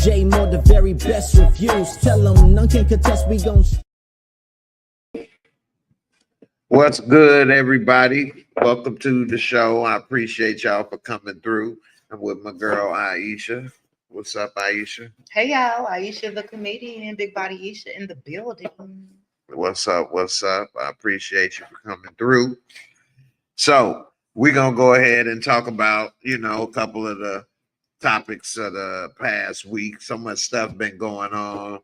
J-Moore, the very best reviews. Tell them none can contest, we gon' What's good, everybody? Welcome to the show. I appreciate y'all for coming through. I'm with my girl, Aisha. What's up, Aisha? Hey, y'all. Aisha, the comedian, Big Body Aisha in the building. What's up? What's up? I appreciate you for coming through. So we're going to go ahead and talk about, a couple of the topics of the past week. So much stuff been going on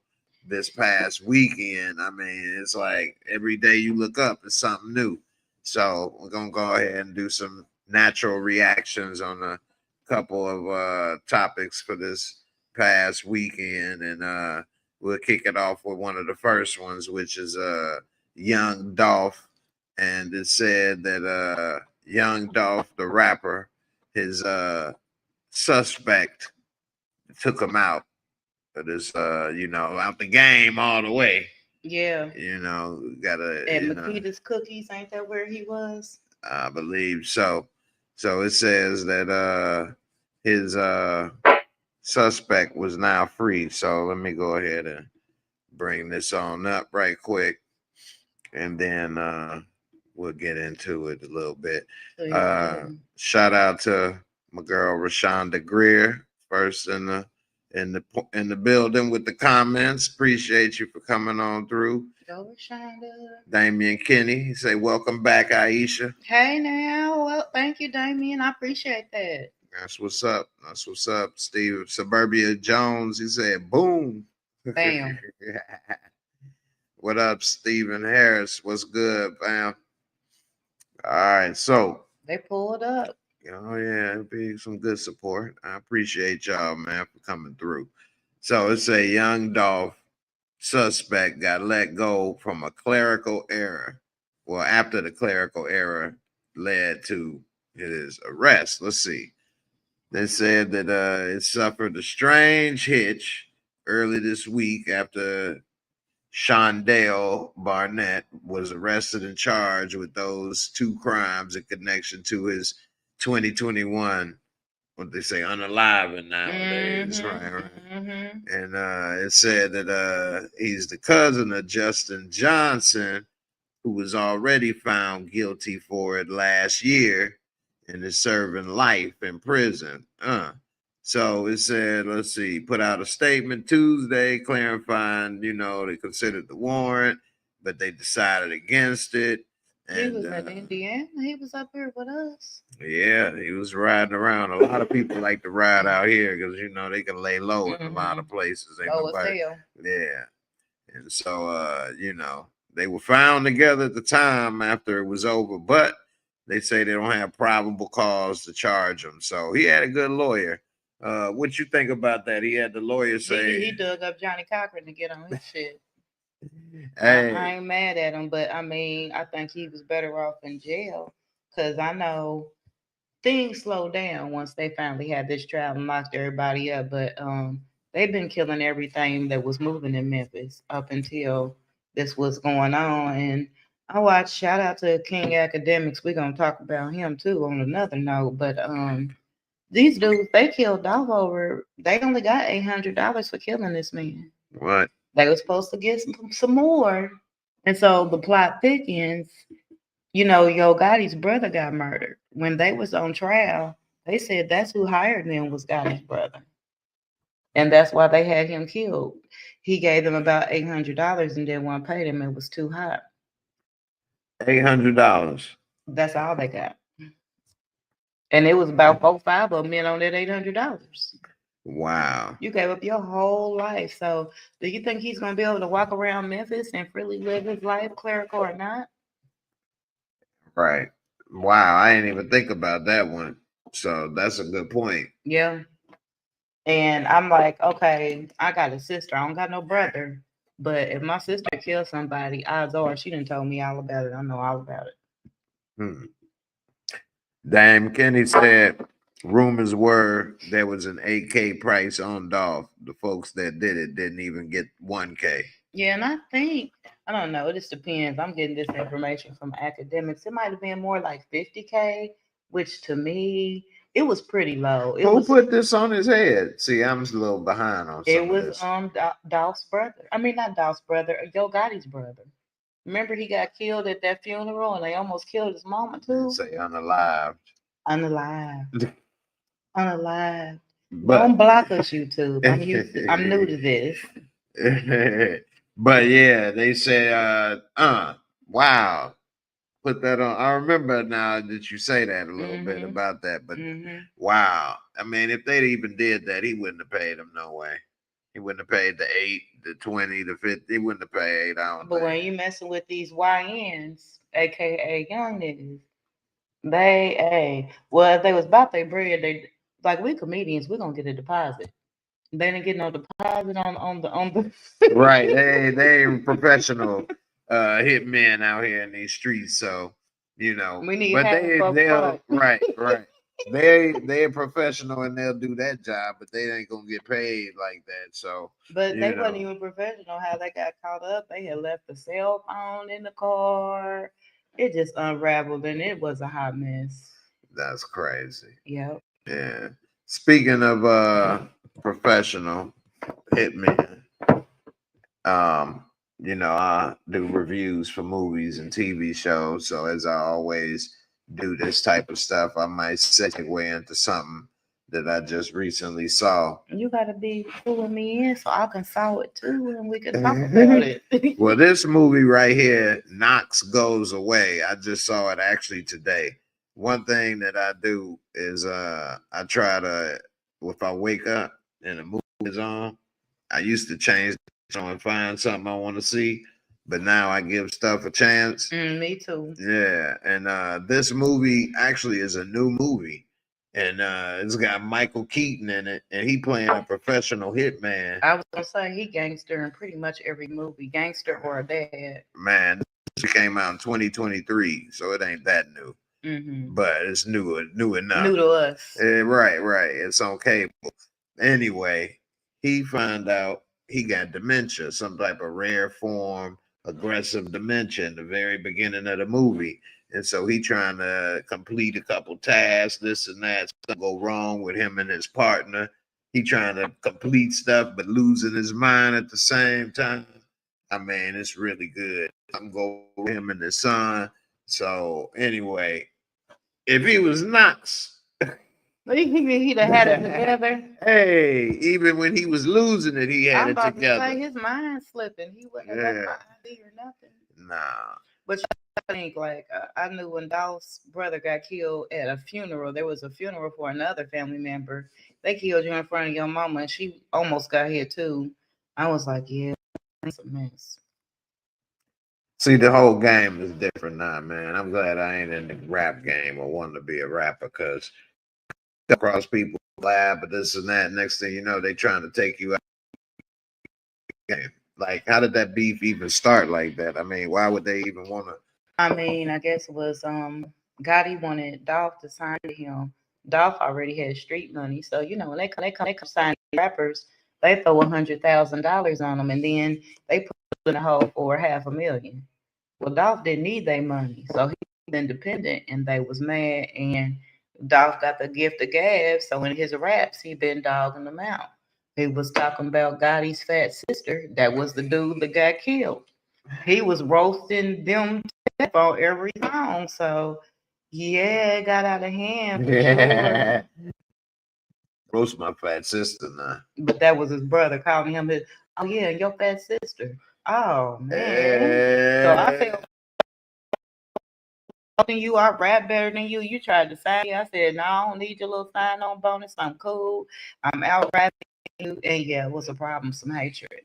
this past weekend. I mean, it's like every day you look up, it's something new. So we're going to go ahead and do some natural reactions on a couple of topics for this past weekend. And we'll kick it off with one of the first ones, which is young Dolph. And it said that young Dolph, the rapper, his suspect took him out of this, out the game all the way. Yeah. Gotta. At Makita's Cookies, ain't that where he was? I believe so. So it says that his suspect was now free. So let me go ahead and bring this on up right quick, and then we'll get into it a little bit. Shout out to my girl Rashonda Greer, first in the building with the comments. Appreciate you for coming on through. Go Rashonda. Damian Kinney, he say, welcome back, Aisha. Hey now. Well, thank you, Damian. I appreciate that. That's what's up. That's what's up. Steve Suburbia Jones, he said, boom. Bam. What up, Stephen Harris? What's good, fam? All right, so they pulled up. Oh yeah, it'd be some good support. I appreciate y'all, man, for coming through. So it's a young Dolph suspect got let go from a clerical error. Well, after the clerical error led to his arrest. Let's see. They said that it suffered a strange hitch early this week after Shondale Barnett was arrested and charged with those two crimes in connection to his 2021, what they say, unaliving nowadays. Mm-hmm. Right. Mm-hmm. And it said that he's the cousin of Justin Johnson, who was already found guilty for it last year and is serving life in prison. So it said, let's see, put out a statement Tuesday clarifying, they considered the warrant, but they decided against it. And he was in Indiana. He was up here with us. Yeah, he was riding around. A lot of people like to ride out here because, they can lay low in a lot of places. Low as hell. Yeah. And so, they were found together at the time after it was over, but they say they don't have probable cause to charge him. So he had a good lawyer. What you think about that? He had the lawyer say he dug up Johnny Cochran to get on his shit. Hey. I ain't mad at him, but I mean, I think he was better off in jail because I know things slowed down once they finally had this trial and locked everybody up. But they've been killing everything that was moving in Memphis up until this was going on. And I watched, shout out to King Academics. We're gonna talk about him too on another note. But these dudes, they killed Dolph over. They only got $800 for killing this man. What? They were supposed to get some more. And so the plot thickens. Yo Gotti's brother got murdered. When they was on trial, they said that's who hired them was Gotti's brother. And that's why they had him killed. He gave them about $800 and didn't want to pay them. It was too hot. $800. That's all they got. And it was about 4 or 5 of them in on that $800. Wow. You gave up your whole life. So do you think he's going to be able to walk around Memphis and freely live his life, clerical or not? Right. Wow. I didn't even think about that one. So that's a good point. Yeah. And I'm like, okay, I got a sister. I don't got no brother. But if my sister kills somebody, odds are she done told me all about it. I know all about it. Dame Kenny said rumors were there was an 8K price on Dolph. The folks that did it didn't even get 1K. Yeah, and I think, I don't know, it just depends. I'm getting this information from academics. It might have been more like 50K, which to me, It was pretty low. Who put this on his head? See, I'm a little behind on some It of was this. Dolph's brother. I mean, not Dolph's brother. Yo Gotti's brother. Remember, he got killed at that funeral, and they almost killed his mama too. Say unalived. Unalive. Unalive. But Don't block us, YouTube. I'm new to this. but yeah, they say wow. Put that on. I remember now that you say that a little bit about that, but wow. I mean, if they even did that, he wouldn't have paid him no way. He wouldn't have paid the 8, the 20, the 50. He wouldn't have paid. I don't But think. when you messing with these YNs, aka young niggas, well, if they was about their bread, they like we comedians, we're gonna get a deposit. They didn't get no deposit on the Right. They professional hitmen out here in these streets, so you know. We need but half they'll upfront. right. They're professional and they'll do that job, but they ain't gonna get paid like that. So But they you wasn't know. even professional how they got caught up. They had left the cell phone in the car. It just unraveled and it was a hot mess. That's crazy. Yep. Yeah. Speaking of professional hitmen, you know, I do reviews for movies and TV shows. So as I always do this type of stuff, I might segue into something that I just recently saw. You gotta be pulling me in so I can saw it too and we can talk about it. Well, this movie right here, Knox Goes Away. I just saw it actually today. One thing that I do is I try to, if I wake up and the movie is on, I used to change and find something I want to see, but now I give stuff a chance. Me too. Yeah, and this movie actually is a new movie, and it's got Michael Keaton in it, and he playing a professional hitman. I was gonna say he gangster in pretty much every movie, gangster or a dad. Man, this came out in 2023, so it ain't that new, but it's new enough. New to us. Right. It's on cable. Anyway, he found out he got dementia, some type of rare form, aggressive dementia in the very beginning of the movie. And so he trying to complete a couple tasks, this and that, stuff go wrong with him and his partner. He trying to complete stuff, but losing his mind at the same time. I mean, it's really good. I'm going with him and his son. So anyway, if he was Knox, He'd have had it together. Hey, even when he was losing it, he had I'm it about together. to say his mind slipping. He wouldn't have left my ID or nothing. Nah. But I think like I knew when Dolph's brother got killed at a funeral. There was a funeral for another family member. They killed you in front of your mama, and she almost got hit too. I was like, yeah, it's a mess. See, the whole game is different now, man. I'm glad I ain't in the rap game or wanting to be a rapper because across people laugh, but this and that. Next thing you know, they trying to take you out. Like, how did that beef even start like that? I mean, why would they even want to? I mean, I guess it was Gotti wanted Dolph to sign to him. Dolph already had street money, so you know when they come sign rappers, they throw $100,000 on them, and then they put in a hole for $500,000. Well, Dolph didn't need their money, so he was independent, and they was mad, and Dolph got the gift of gab, so in his raps, he been dogging them out. He was talking about Gotti's fat sister. That was the dude that got killed. He was roasting them on every song, so yeah, it got out of hand. Sure. Roast my fat sister now. But that was his brother calling him his. Oh yeah, your fat sister. Oh man. So I feel you, I rap better than you. You tried to sign me. I said, no, I don't need your little sign-on bonus. I'm cool. I'm out rapping you. And yeah, it was a problem, some hatred.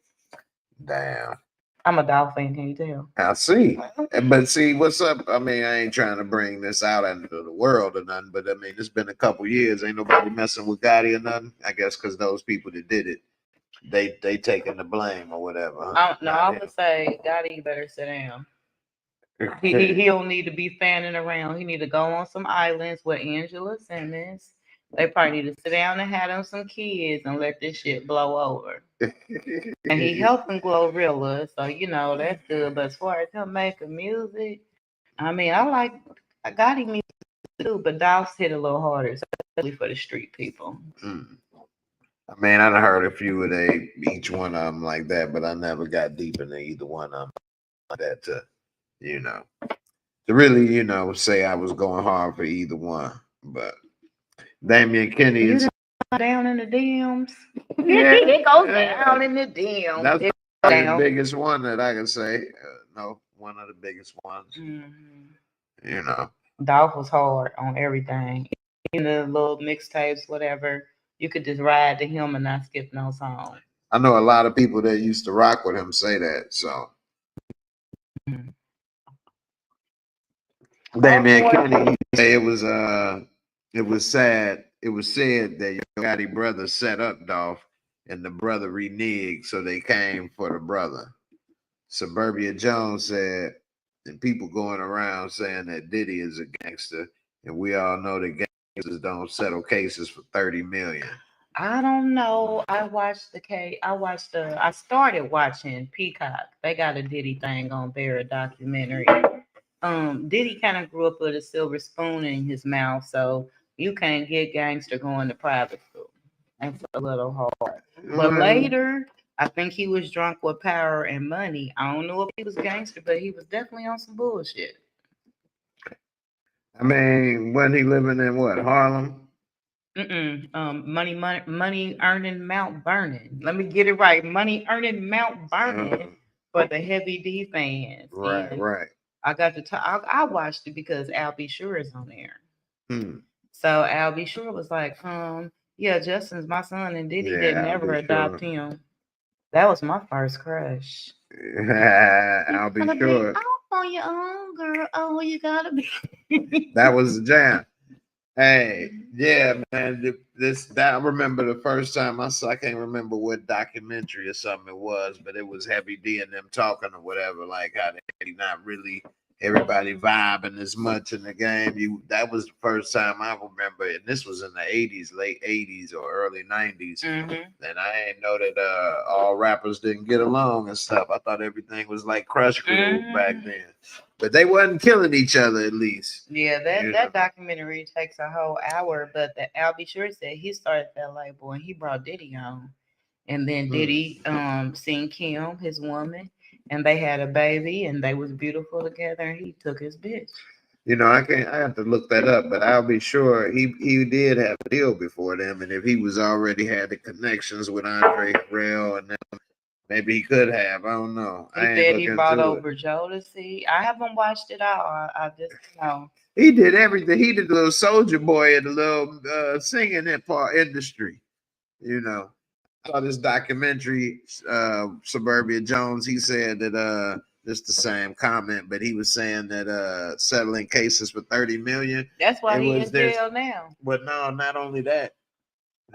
Damn. I'm a Dolph fan, can you tell? I see. But see, what's up? I mean, I ain't trying to bring this out into the world or nothing, but I mean, it's been a couple years. Ain't nobody messing with Gotti or nothing. I guess because those people that did it, they taking the blame or whatever. Huh? No, I would say Gotti, you better sit down. He don't need to be fanning around. He need to go on some islands with Angela Simmons. They probably need to sit down and have them some kids and let this shit blow over. And he helping Glorilla, so you know that's good. But as far as him making music, I mean, I like Gotti music too, but Dolph's hit a little harder, especially for the street people. Mm. I mean, I done heard a few of each one of them like that, but I never got deep into either one of them like that to, you know, to really, say I was going hard for either one. But Damian Kenny You is down in the DMs. yeah, It goes down in the DMs. that's It probably the down. biggest one that I can say. No, one of the biggest ones. Mm-hmm. Dolph was hard on everything. In the little mixtapes, whatever. You could just ride to him and not skip no song. I know a lot of people that used to rock with him say that. So Mm-hmm. Damian Kenny say it was sad. It was said that your Gotti brother set up Dolph and the brother reneged, so they came for the brother. Suburbia Jones said, and people going around saying that Diddy is a gangster, and we all know that gangsters don't settle cases for 30 million. I don't know. I started watching Peacock. They got a Diddy thing on there, a documentary. Diddy kind of grew up with a silver spoon in his mouth, so you can't get gangster going to private school. That's a little hard. But later, I think he was drunk with power and money. I don't know if he was gangster, but he was definitely on some bullshit. I mean, wasn't he living in what, Harlem? Money earning Mount Vernon. Let me get it right. Money earning Mount Vernon for the Heavy D fans. Right, and right. I got to talk. I watched it because Al B. Sure is on there. Hmm. So Al B. Sure was like, yeah, Justin's my son, and Diddy didn't ever adopt him. That was my first crush. I'll be sure. Off on your own, girl. Oh, you gotta be. That was the jam. Hey, yeah, man. I remember the first time I saw. I can't remember what documentary or something it was, but it was Heavy D and them talking or whatever, like how they not really everybody vibing as much in the game. That was the first time I remember, and this was in the 80s, late 80s or early 90s. Mm-hmm. And I ain't know that all rappers didn't get along and stuff. I thought everything was like Crush Groove back then. But they wasn't killing each other, at least. Yeah, that documentary takes a whole hour, but the Al B. Sure said he started that label and he brought Diddy on. And then Diddy seen Kim, his woman, and they had a baby and they was beautiful together, and he took his bitch. I have to look that up, but I'll be sure he did have a deal before them, and if he was already had the connections with Andre Harrell and them, maybe he could have. I don't know. He said he brought over Jodeci. I haven't watched it all. I just know. He did everything. He did the little Soldier Boy and the little singing industry. I saw this documentary, Suburbia Jones. He said that just the same comment, but he was saying that settling cases for 30 million. That's why he in jail now. But no, not only that.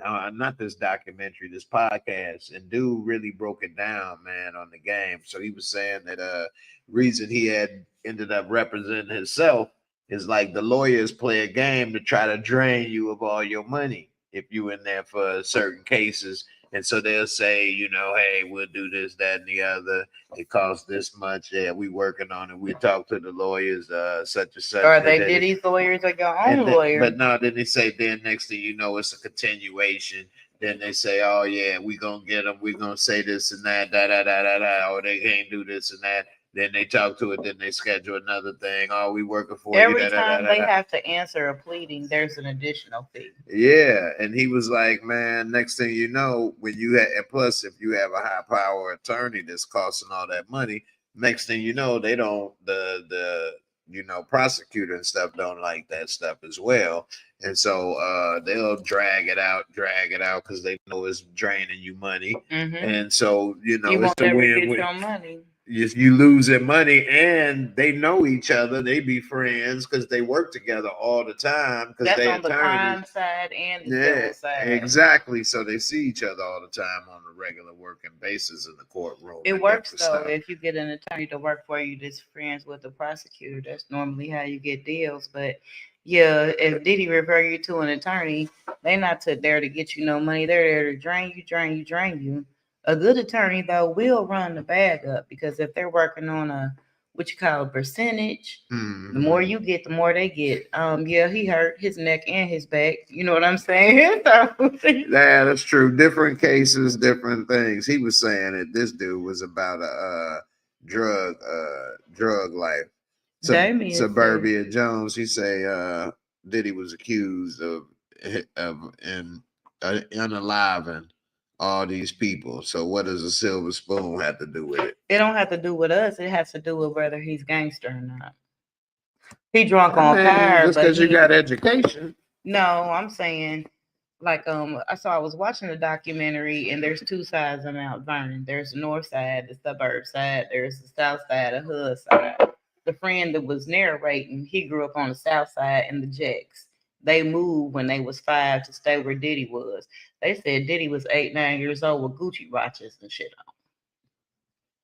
Not this documentary, this podcast, and dude really broke it down, man, on the game. So he was saying that reason he had ended up representing himself is like the lawyers play a game to try to drain you of all your money if you in there for certain cases. And so they'll say, hey, we'll do this, that, and the other. It costs this much. Yeah, we working on it. We talk to the lawyers, such and such. Are they Diddy's lawyers or your own lawyer? But no, then they say, then next thing you know, it's a continuation. Then they say, oh, yeah, we going to get them. We going to say this and that, or they can't do this and that. Then they talk to it. Then they schedule another thing. Oh, we working for every time they have to answer a pleading, there's an additional fee. Yeah, and he was like, man, next thing you know, when you have, and plus if you have a high power attorney that's costing all that money, next thing you know, they don't the prosecutor and stuff don't like that stuff as well, and so they'll drag it out because they know it's draining you money, and so it's a win-win. Money. You lose their money, and they know each other. They be friends because they work together all the time. That's on the crime side and the civil side. Exactly. So they see each other all the time on a regular working basis in the courtroom. It works though. If you get an attorney to work for you that's friends with the prosecutor, that's normally how you get deals. But yeah, if Diddy refer you to an attorney, they're not there to get you no money. They're there to drain you. A good attorney, though, will run the bag up because if they're working on a what you call a percentage. The more Mhm. you get, the more they get. Yeah, he hurt his neck and his back. You know what I'm saying? Yeah, that's true. Different cases, different things. He was saying that this dude was about a drug life. Damien said, Suburbia Jones, he say Diddy was accused of unaliving all these people. So what does a silver spoon have to do with it? it don't have to do with us. It has to do with whether he's gangster or not. He drunk I on mean, fire, just but because you he got education. no. I'm saying like I was watching a documentary and there's two sides of Mount Vernon. There's the north side, the suburb side. There's the south side, the hood side. The friend that was narrating, he grew up on the south side in the Jacks. They moved when they was 5 to stay where Diddy was. They said Diddy was 8, 9 years old with Gucci watches and shit on.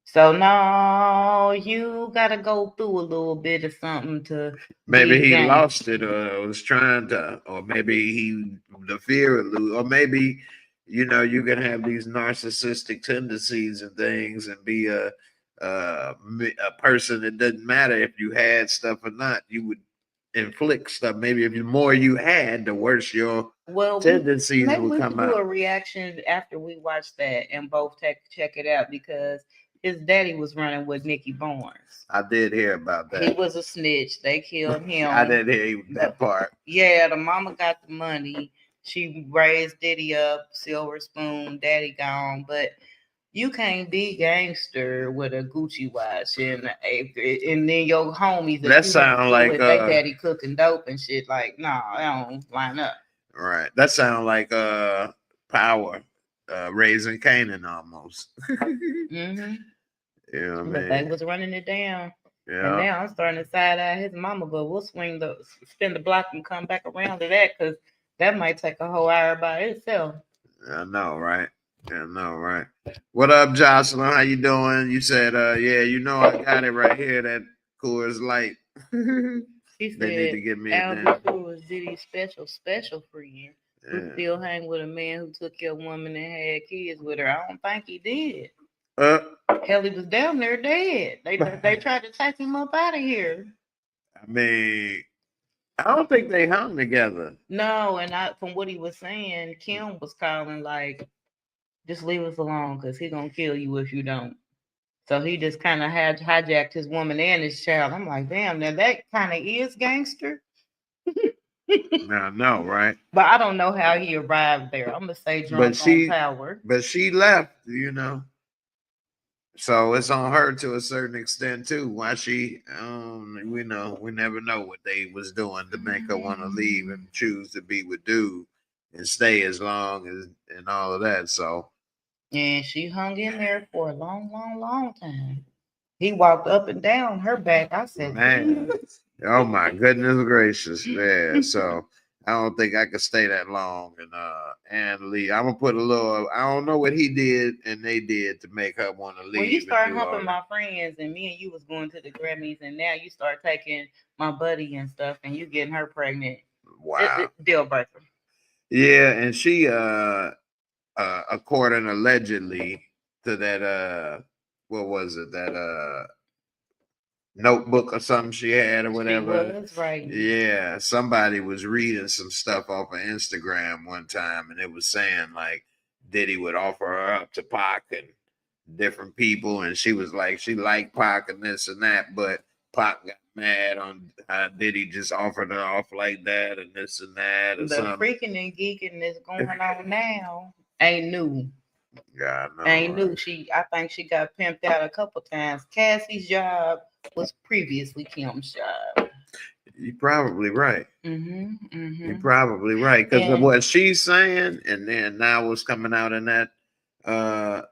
So no, you gotta go through a little bit of something to Maybe be he gang. lost it or was trying to, or maybe the fear of lose, or maybe, you can have these narcissistic tendencies and things and be a person. It doesn't matter if you had stuff or not. You would inflict stuff. Maybe if the more you had, the worse your Well, tendencies maybe would we come should do a out. reaction after we watch that and both check it out because his daddy was running with Nicky Barnes. I did hear about He that. was a snitch. They killed him. I didn't hear that part. Yeah, the mama got the money. She raised Diddy up, silver spoon, daddy gone. But you can't be gangster with a Gucci watch and then your homies That that you went to sound school like with, they daddy cooking dope and shit. Like, no, I don't line up. right. That sound like power, raising Canaan almost. Mm-hmm. You know what I But they mean? was running it down. And Yeah. now I'm starting to side eye his mama, but we'll spin the block and come back around to that because that might take a whole hour by itself. I know, right? I know, right? What up, Jocelyn? How you doing? You said, yeah, I got it right here. That Coors Light. He They need to said give me a Al damn. Booker was Diddy's special friend who Yeah. still hang with a man who took your woman and had kids with her. I don't think he did. Uh, Hell, he was down there dead. They tried to take him up out of here. I mean, I don't think they hung together. No, and from what he was saying, Kim was calling like, just leave us alone because he gonna kill you if you don't. So he just kind of had hijacked his woman and his child. I'm like, damn, now that kind of is gangster. I know, right? But I don't know how he arrived there. I'm gonna say But drunk on she, power. but she left. So it's on her to a certain extent too. Why she, we never know what they was doing to make her want to leave and choose to be with dude and stay as long as and all of that. So And she hung in there for a long, long, long time. He walked up and down her back. I said, man, oh my goodness gracious, yeah. So I don't think I could stay that long and leave. I'm gonna put a little. I don't know what he did and they did to make her want to leave. when you start and do all humping that. my friends and me and you was going to the Grammys and now you start taking my buddy and stuff and you getting her pregnant. Wow. Deal breaker. Yeah, and she according allegedly to that what was it, that notebook or something she had or She whatever. was right. Yeah, somebody was reading some stuff off of Instagram one time and it was saying like Diddy would offer her up to Pac and different people, and she was like she liked Pac and this and that, but Pac got mad on how Diddy just offered her off like that and this and that or The something. freaking and geeking that's going on now ain't new. Yeah, I know, Ain't new. right? I think she got pimped out a couple times. Cassie's job was previously Kim's job. You're probably right. Mm-hmm. You're Mm-hmm. probably right because of And what she's saying, and then now what's coming out in that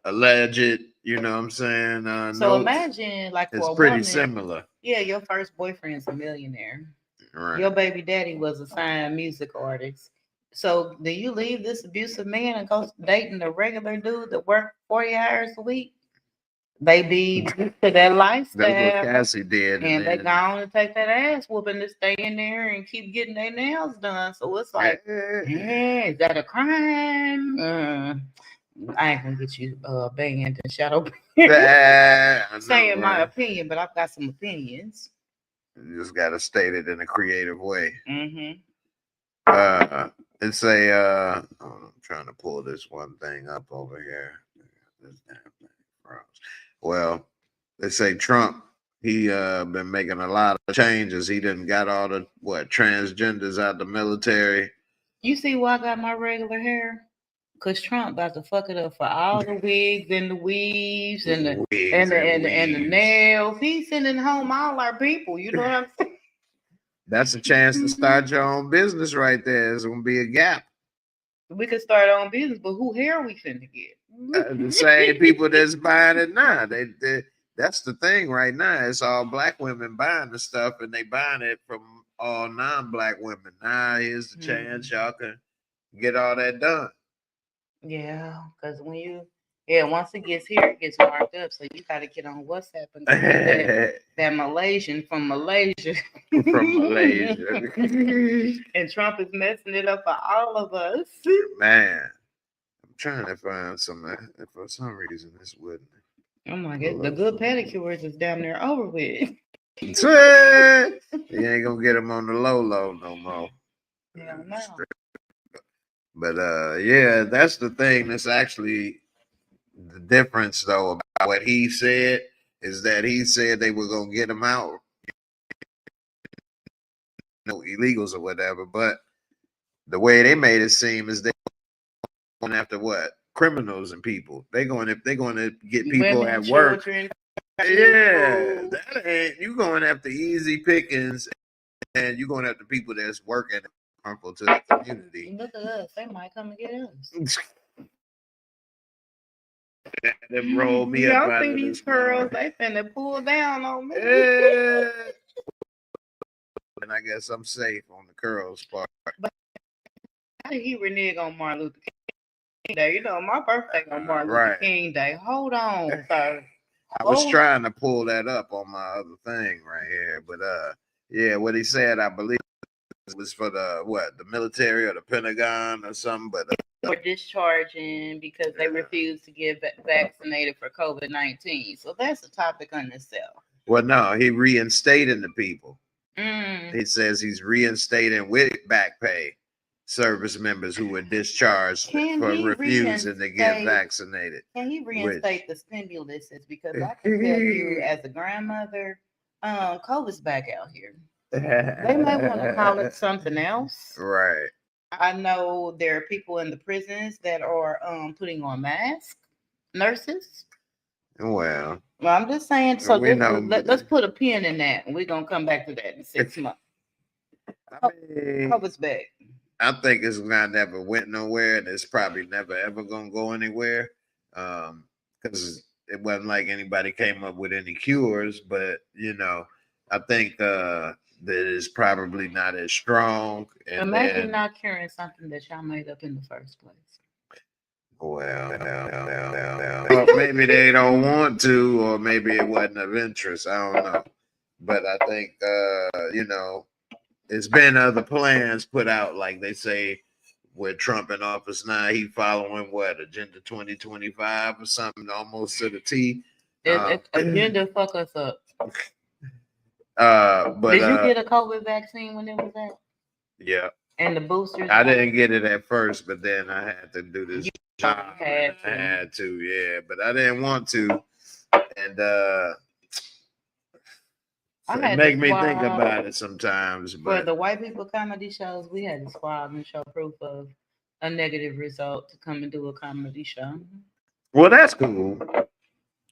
alleged, you know what I'm saying? so Notes. imagine like It's for a pretty woman, similar. yeah, your first boyfriend's a millionaire. Right. Your baby daddy was a signed music artist. So do you leave this abusive man and go dating a regular dude that work 40 hours a week? They be used to that That's what lifestyle. Cassie did. And they then, go on and take that ass whooping to stay in there and keep getting their nails done. So it's like, yeah, is that a crime? I ain't gonna get you banned and shadow I saying know, my right? opinion, but I've got some opinions. You just gotta state it in a creative way. Mm-hmm. It's a I'm trying to pull this one thing up over here. This damn thing froze. Well, they say Trump, he been making a lot of changes. He done got all the transgenders out the military. You see why I got my regular hair? Cause Trump about to fuck it up for all the wigs and the weaves and the Wigs and the weaves. nails. He's sending home all our people. You know what I'm saying? That's a chance to start your own business right there. There's gonna be a gap. We could start our own business, but who hair we finna get? The same people that's buying it now. They that's the thing right now. It's all black women buying the stuff, and they buying it from all non-black women. Now here's the chance y'all can get all that done. Yeah, because once it gets here, it gets marked up. So you got to get on WhatsApp and get that Malaysian from Malaysia. From Malaysia. And Trump is messing it up for all of us. Man, I'm trying to find some. For some reason, this wouldn't. Oh my God, the good pedicures is down there over with. You ain't gonna get them on the low no more. Yeah, no. But yeah, that's the thing. That's actually the difference, though, about what he said is that he said they were gonna get them out, illegals or whatever. But the way they made it seem is they going after what? Criminals and people. They're going to get people Women, at work. children, Yeah, that ain't you going after easy pickings, and you going after people that's working harmful to the community. Look at us. They might come and get us. Them roll me up. Y'all see these curls? They finna pull down on me. Yeah. And I guess I'm safe on the curls part. But how did he renege on Martin Luther King Day? You know, my birthday on Martin Luther King Day. Hold on, sir. I was trying to pull that up on my other thing right here, but yeah, what he said, I believe, was for the military or the Pentagon or something, but for discharging because they refused to get vaccinated for COVID-19. So that's a topic on itself. Well, no, he reinstated the people. He says he's reinstating with back pay service members who were discharged for refusing to get vaccinated. Can he reinstate the stimuluses? Because I can tell you as a grandmother, COVID's back out here. They might want to call it something else. Right. I know there are people in the prisons that are putting on masks, nurses. Well, I'm just saying. So let's put a pin in that, and we're gonna come back to that in 6 months. I mean, COVID's back. I think it's not never went nowhere, and it's probably never ever gonna go anywhere, because it wasn't like anybody came up with any cures. But I think that it's probably not as strong. And imagine not curing something that y'all made up in the first place. Well, maybe they don't want to, or maybe it wasn't of interest. I don't know. But I think, it's been other plans put out, like they say, with Trump in office now, he following Agenda 2025 or something, almost to the T. Agenda fuck us up. But did you get a COVID vaccine when it was out? Yeah. And the boosters? I didn't get it at first, but then I had to do this. I had to, yeah, but I didn't want to, and it make me think about it sometimes. But for the white people comedy shows, we had to squab and show proof of a negative result to come and do a comedy show. Well, that's cool,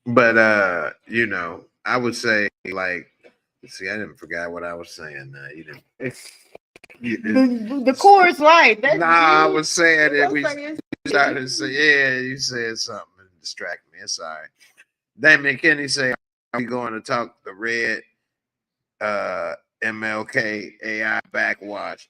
but I would say, like, see, I didn't forget what I was saying. You didn't. The chorus line. I was saying that we started to say, yeah, you said something and distracted me. It's all right. Damon Kenny say, are we going to talk the red MLK AI backlash?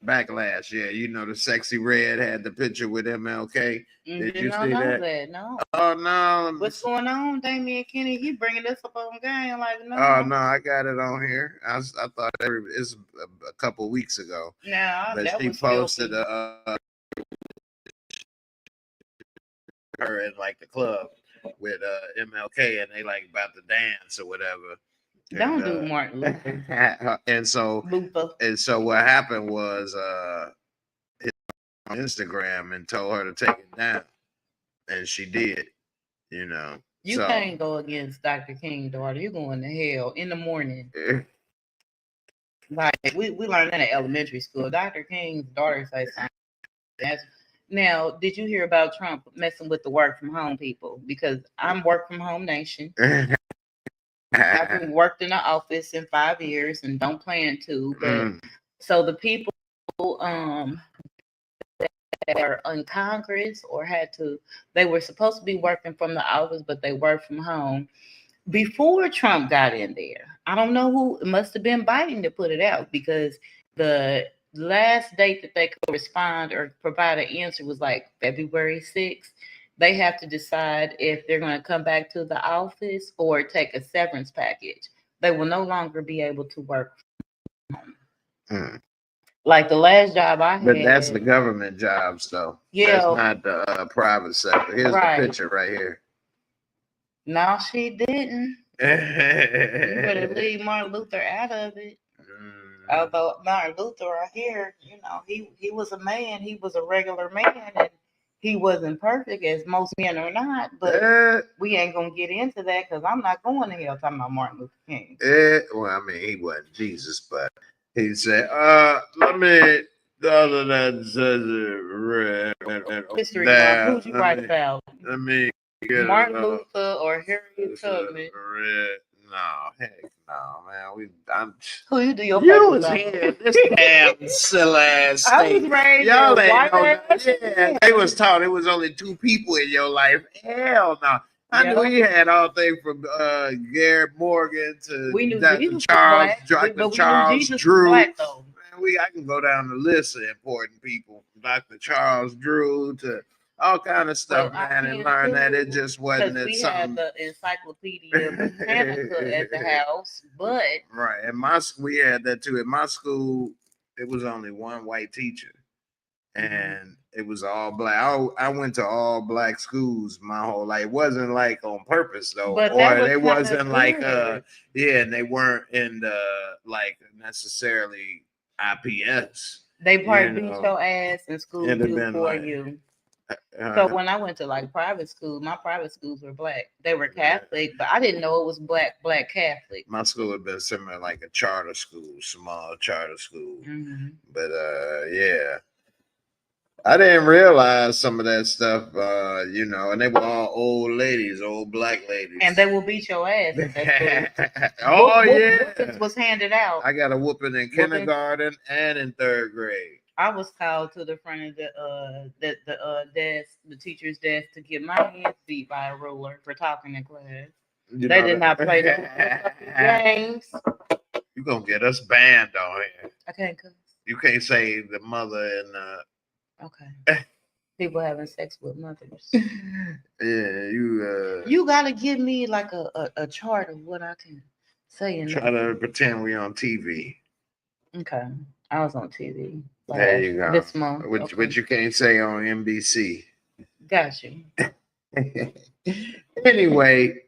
Yeah, the sexy red had the picture with MLK. Did you see that? No. Oh, no. What's going on, Damian Kenny? He bringing this up on game like no. Oh, no, I got it on here. I thought it's a couple weeks ago. Yeah, but she posted her in like the club with MLK, and they like about to dance or whatever. Don't And, do Martin Luther. and so what happened was his on Instagram and told her to take it down, and she did. You know, you can't go against Dr. King's daughter. You're going to hell in the morning. Like we learned that in elementary school. Dr. King's daughter says something. Now, did you hear about Trump messing with the work from home people? Because I'm work from home nation. I've been worked in the office in 5 years and don't plan to. But so the people that are in Congress or they were supposed to be working from the office, but they work from home. Before Trump got in there, I don't know who, it must have been Biden that put it out, because the last date that they could respond or provide an answer was like February 6th. They have to decide if they're going to come back to the office or take a severance package. They will no longer be able to work from home. Like the last job I had. But that's the government jobs, though. Yeah. That's not the private sector. Here's the picture right here. No, she didn't. You better leave Martin Luther out of it. Although Martin Luther right here, you know, he was a man. He was a regular man, and he wasn't perfect, as most men are not. But we ain't gonna get into that because I'm not going to hell talking about Martin Luther King. Well, I mean, he wasn't Jesus, but he said, "Let me." History. Who'd you write about? Let me. Martin Luther or Harriet Tubman? No, heck no, man. Who you do your You was here this damn silly ass state. I was raised Y'all ain't know that. Yeah, they was taught it was only 2 people in your life. Hell no. I knew he had all things from Garrett Morgan to Dr. Charles Drew. Black, though. Man, I can go down the list of important people, Dr. Charles Drew to all kind of stuff, man, and learn that it just wasn't we had the Encyclopedia Britannica at the house, but right, and we had that too. At my school, it was only one white teacher, and it was all black. I went to all black schools my whole life. It wasn't like on purpose though, but or it wasn't like and they weren't in the like necessarily IPS. They probably beat your ass in school for you. So when I went to like private school, my private schools were black. They were Catholic, but I didn't know it was black Catholic. My school had been similar, like a charter school, small charter school. But yeah, I didn't realize some of that stuff. You know, and they were all old ladies, old black ladies, and they will beat your ass. Yeah, was handed out. I got a whooping in kindergarten and in 3rd grade. I was called to the front of the desk, the teacher's desk, to get my hands beat by a ruler for talking in class. They did not play the games. You gonna get us banned on here. I can't cuss. You can't say the mother and okay. People having sex with mothers. Yeah, you gotta give me like a chart of what I can say. Try to pretend we on TV. Okay, I was on TV. There you go. This month. Which you can't say on NBC. Got you. Anyway,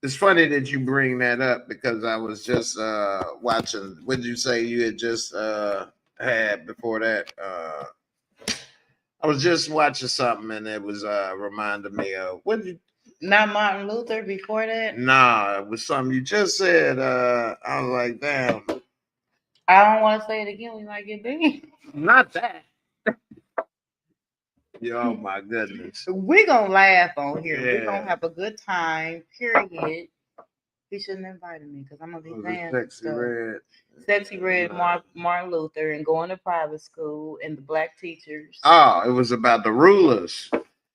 it's funny that you bring that up because I was just watching. What did you say you had just had before that? I was just watching something and it was reminding me of not Martin Luther before that? Nah, it was something you just said. I was like, damn. I don't want to say it again. We might get big. Not that. Oh my goodness. We're going to laugh on here. Yeah. We're going to have a good time, period. He shouldn't have invited me because I'm going to be paying Sexy Red Martin Luther and going to private school and the black teachers. Oh, it was about the rulers.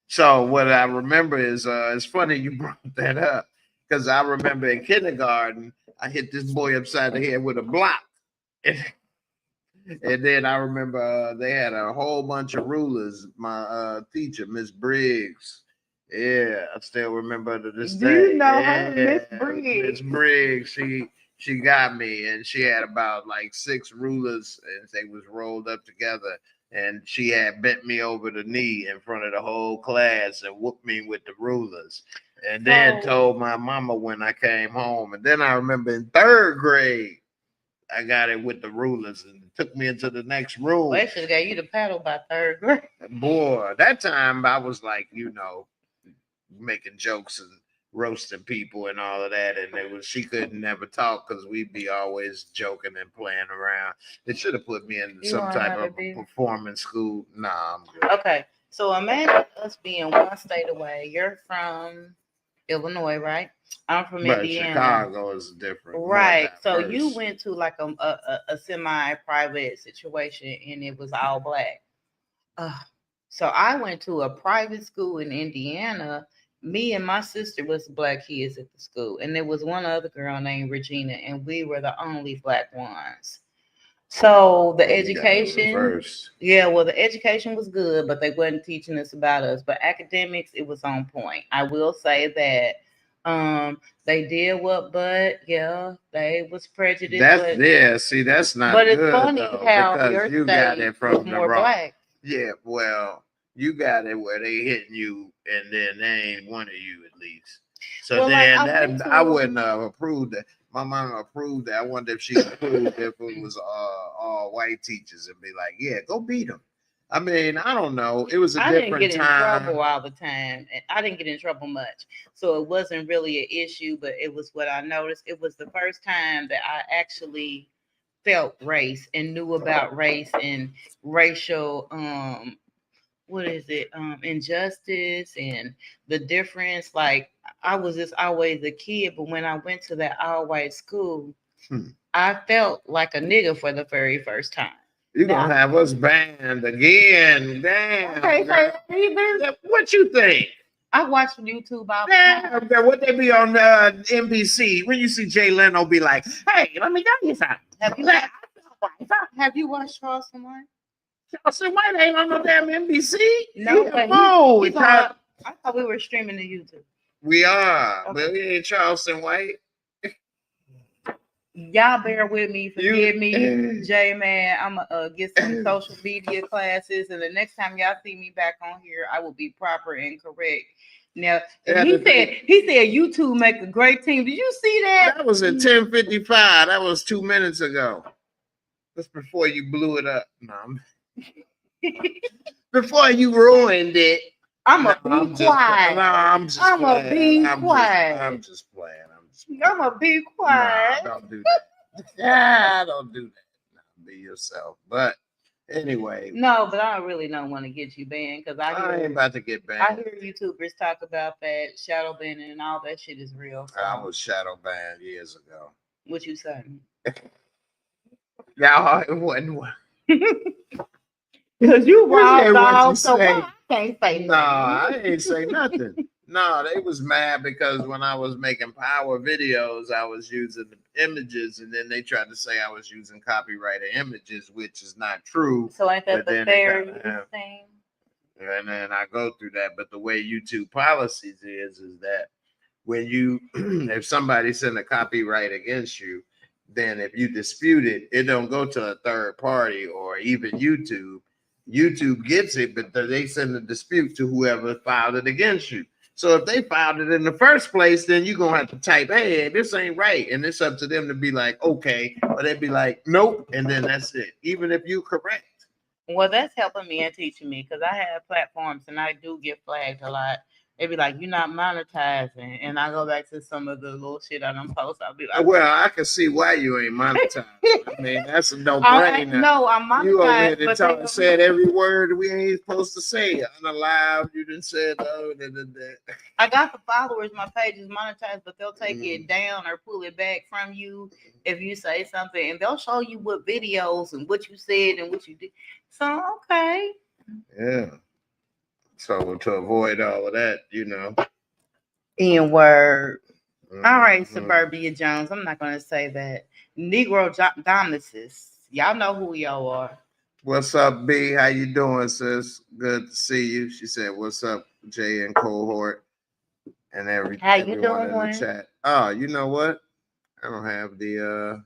So what I remember is it's funny you brought that up because I remember in kindergarten, I hit this boy upside the head with a block. And then I remember they had a whole bunch of rulers. My teacher, Miss Briggs. Yeah, I still remember to this day. Do you know her, Miss Briggs? Miss Briggs, she got me, and she had about like 6 rulers, and they was rolled up together. and she had bent me over the knee in front of the whole class and whooped me with the rulers. And then told my mama when I came home. And then I remember in 3rd grade, I got it with the rulers and took me into the next room. Well, they should have got you the paddle by 3rd grade. Boy, that time I was like, you know, making jokes and roasting people and all of that. And she couldn't never talk because we'd be always joking and playing around. They should have put me in some type of performance school. Nah, I'm good. Okay. So imagine us being one state away. You're from Illinois, right? I'm from Indiana. Chicago is different. Right. So you went to like a semi-private situation and it was all black. So I went to a private school in Indiana. Me and my sister was black kids at the school. And there was one other girl named Regina, and we were the only black ones. So the education, the education was good, but they wasn't teaching us about us. But academics, it was on point. I will say that they did what, but they was prejudiced. That's not. But it's good, funny though, how your you state got it from was more black. Yeah, well, you got it where they hitting you, and then they ain't one of you at least. So well, then I wouldn't have approved that. My mom approved that. I wonder if she approved if it was all white teachers and be like, yeah, go beat them. I mean, I don't know. It was a different time. I didn't get in trouble all the time. I didn't get in trouble much. So it wasn't really an issue, but it was what I noticed. It was the first time that I actually felt race and knew about race and racial injustice and the difference. Like I was just always a kid, but when I went to that all-white school, I felt like a nigga for the very first time. You're gonna have us banned again. Damn. Okay, what you think? I watch YouTube all the time. What they be on NBC when you see Jay Leno be like, hey, let me tell you something. Have you watched Charleston White? Charleston White ain't on no damn NBC. No, I thought we were streaming to YouTube. We are, but we ain't Charleston White. Y'all bear with me, forgive me, Jay, man. I'm gonna get some social media classes, and the next time y'all see me back on here, I will be proper and correct. Now, he said YouTube make a great team. Did you see that? That was at 10:55. That was 2 minutes ago. That's before you blew it up. No, before you ruined it. I'm a be quiet. No, I'm just playing. I'm a be quiet. I'm just playing. I'm a be quiet. Nah, don't do that. Don't do that. No, be yourself. But anyway. No, but I really don't want to get you banned because I ain't about to get banned. I hear YouTubers talk about that shadow banning and all that shit is real. So. I was shadow banned years ago. What you saying? Y'all, it wasn't one. Because you wild dog, so I can't say nothing. No, I ain't say nothing. No, they was mad because when I was making power videos, I was using the images, and then they tried to say I was using copyrighted images, which is not true. So ain't that the fair thing? And then I go through that, but the way YouTube policies is that when you, if somebody send a copyright against you, then if you dispute it, it don't go to a third party or even YouTube. YouTube gets it, but they send a dispute to whoever filed it against you. So if they filed it in the first place, then you're going to have to type, hey, this ain't right. And it's up to them to be like, okay. Or they'd be like, nope. And then that's it. Even if you correct. Well, that's helping me and teaching me because I have platforms and I do get flagged a lot. They'd be like, you're not monetizing. And I go back to some of the little shit I don't post. I'll be like, well, I can see why you ain't monetized. I mean, that's a no-brainer. No, I'm monetized. You over here said every word we ain't supposed to say. Unalive, you didn't say it. I got the followers. My page is monetized, but they'll take it down or pull it back from you if you say something. And they'll show you what videos and what you said and what you did. So, okay. Yeah. So to avoid all of that, you know. N-word. All right, Suburbia Jones. I'm not going to say that. Negro Dominus. Y'all know who y'all are. What's up, B? How you doing, sis? Good to see you. She said, what's up, Jay and cohort? And everyone in the chat. Oh, you know what? I don't have the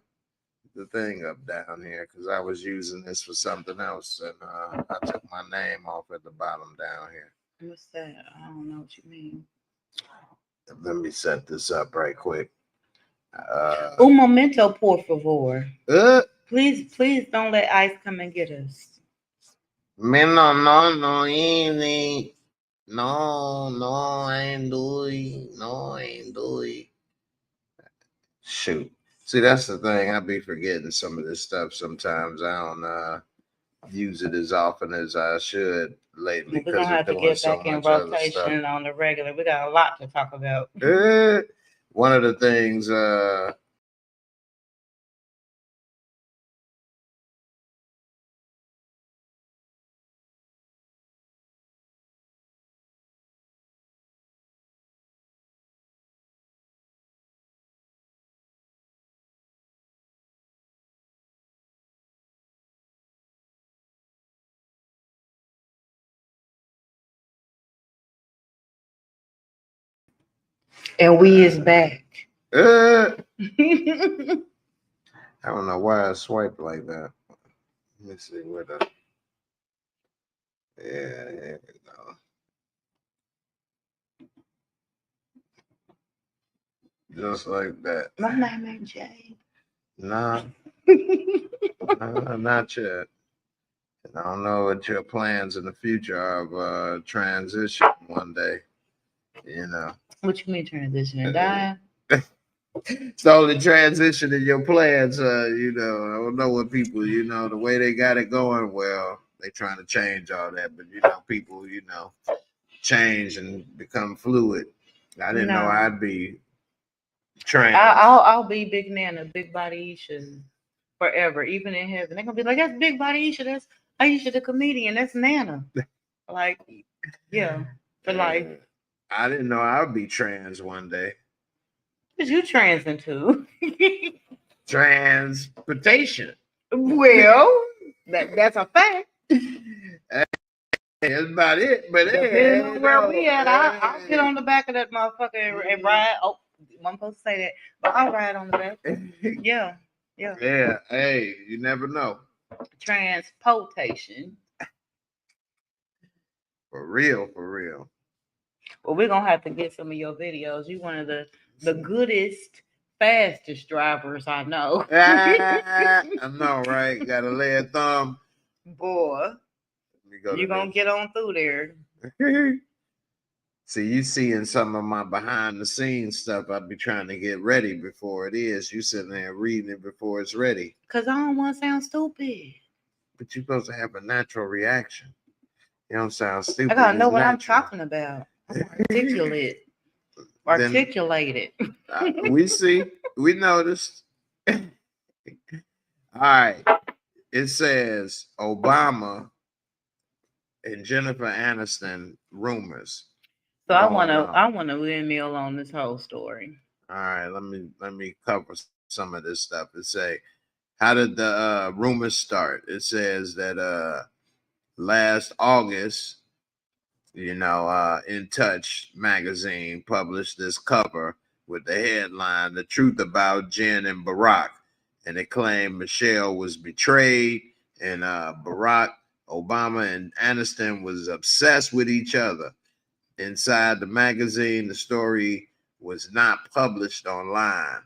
the thing up down here because I was using this for something else, and I took my name off at the bottom down here. What's that? I don't know what you mean. Let me set this up right quick. Un momento, por favor. Uh, Please don't let ICE come and get us. no, easy. No, I ain't doing. Shoot. See, that's the thing. I be forgetting some of this stuff sometimes. I don't use it as often as I should lately. We're gonna have to get back in rotation on the regular. We got a lot to talk about. One of the things And we is back. I don't know why I swiped like that. Let me see where the there we go. Just like that. My name ain't Jay. Nah, not yet. And I don't know what your plans in the future are of transition one day. You know. What you mean transition and die? So the transition in your plans, you know, I don't know what people, you know, the way they got it going, well, they trying to change all that, but you know, people, you know, change and become fluid. I didn't know I'd be trained. I'll be Big Nana, Big Body Isha forever, even in heaven. They're gonna be like, that's Big Body Isha, that's Aisha the comedian, that's Nana. Like, yeah, for life. I didn't know I'd be trans one day. What you trans into? Transportation. Well, that's a fact. That's about it. But depending on where we at, I'll get on the back of that motherfucker and ride. Oh, I'm supposed to say that, but I'll ride on the back. Yeah. Yeah. Hey, you never know. Transportation. For real. Well, we're gonna have to get some of your videos. You one of the goodest, fastest drivers I know. I know, right? Gotta lay a thumb. Boy, you're gonna get on through there. See, you seeing some of my behind the scenes stuff. I'd be trying to get ready before it is. You sitting there reading it before it's ready. Cause I don't want to sound stupid. But you're supposed to have a natural reaction. You don't sound stupid. I gotta know what I'm talking about. Articulated. We see. We noticed. All right. It says Obama and Jennifer Aniston rumors. So I wanna windmill on this whole story. All right, let me cover some of this stuff. It say, how did the rumors start? It says that last August, you know, In Touch magazine published this cover with the headline, "The Truth About Jen and Barack." And it claimed Michelle was betrayed and Barack Obama and Aniston was obsessed with each other. Inside the magazine, the story was not published online.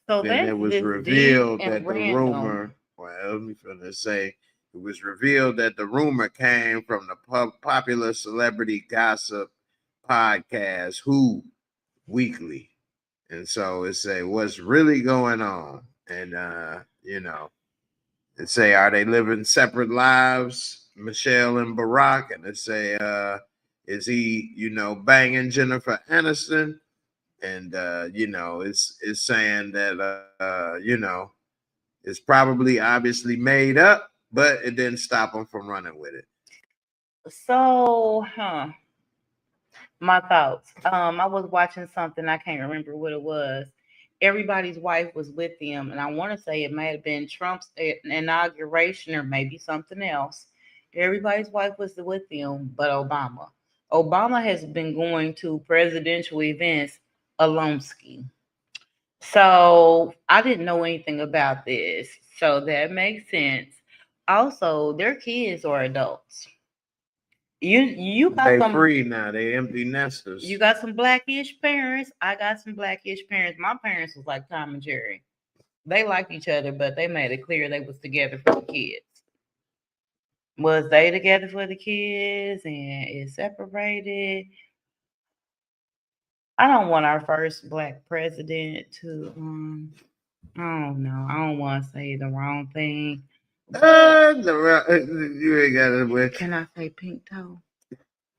So then it was revealed that the rumor, well, let me finish say, it was revealed that the rumor came from the popular celebrity gossip podcast, Who Weekly. And so it say, what's really going on? And, you know, it say, are they living separate lives, Michelle and Barack? And it say, is he, you know, banging Jennifer Aniston? And, you know, it's saying that, you know, it's probably obviously made up, but it didn't stop him from running with it. So, my thoughts. I was watching something, I can't remember what it was. Everybody's wife was with them, and I want to say it might have been Trump's inauguration or maybe something else. Everybody's wife was with them, but Obama. Obama has been going to presidential events alone ski. So I didn't know anything about this. So that makes sense. Also, their kids are adults. You got They some free now. They empty nesters. you got some blackish parents. I got some blackish parents. My parents was like Tom and Jerry. They liked each other, but they made it clear they was together for the kids. Was they together for the kids and it separated? I don't want our first black president to I don't know. I don't want to say the wrong thing. You ain't got it with. Can I say pink toe?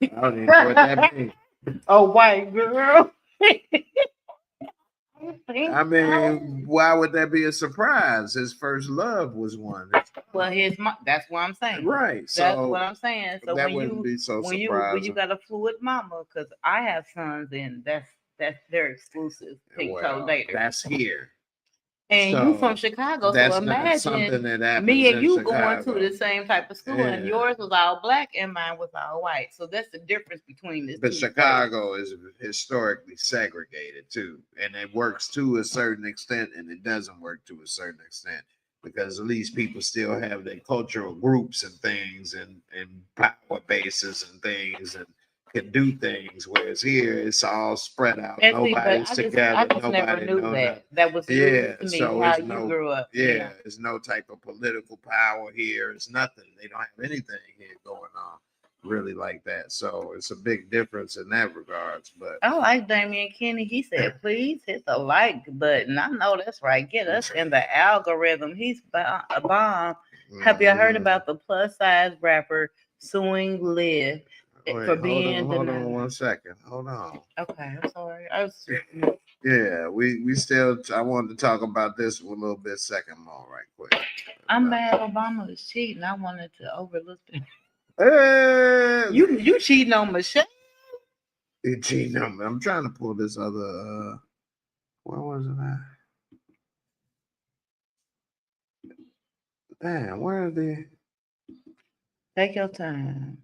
I don't even know what that means. A white girl. I mean, why would that be a surprise? His first love was one. Well, that's what I'm saying. Right. That's So what I'm saying. So that wouldn't be so when you surprising. got a fluid mama, because I have sons and that's their exclusive pink toe dater. That's here. And So, you from Chicago, that's so not something imagine that happens me and in you Chicago. going to the same type of school, and Yeah. yours was all black and mine was all white. So that's the difference between this. But Chicago is historically segregated too, and it works to a certain extent, and it doesn't work to a certain extent because at least people still have their cultural groups and things, and power bases and things, and can do things. Whereas here, it's all spread out. And see, Nobody's together. I just Nobody never knew knows that. nothing. That was news to me so how it's you grew up. Yeah, there's no type of political power here. It's nothing. They don't have anything here going on really like that. So it's a big difference in that regards. But I like Damian Kenny. He said, please hit the like button. I know that's right. Get us in the algorithm. He's a bomb. Have you heard about the plus size rapper suing Liv for being hold on 1 second. Hold on. Okay, I'm sorry. Yeah, we still. I wanted to talk about this a little bit second more right quick. I'm mad Obama is cheating. I wanted to overlook it. Hey, You cheating on Michelle? You cheating on me. I'm trying to pull this other. Where was it at? Damn, where are they? Take your time.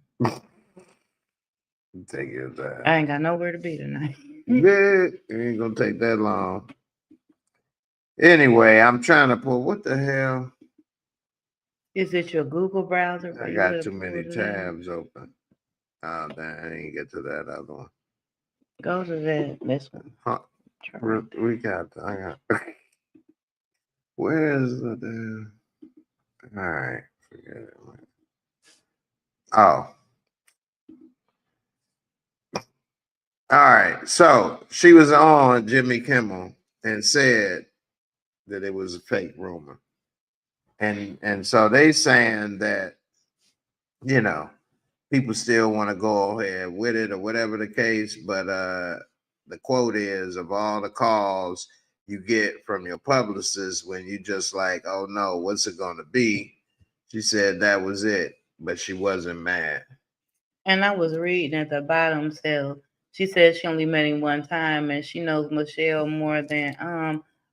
Take your time. I ain't got nowhere to be tonight. Yeah, it ain't gonna take that long. Anyway, I'm trying to pull. What the hell? Is it your Google browser? I got too many tabs open. Oh, damn, I didn't get to that other one. Go to this one. Huh. We got. I got. Where's the damn? All right, forget it. Oh. All right. So she was on Jimmy Kimmel and said that it was a fake rumor. And so they saying that, you know, people still want to go ahead with it or whatever the case, but the quote is, of all the calls you get from your publicist when you just like, oh no, what's it gonna be? She said that was it, but she wasn't mad. And I was reading at the bottom, so she said she only met him one time and she knows Michelle more than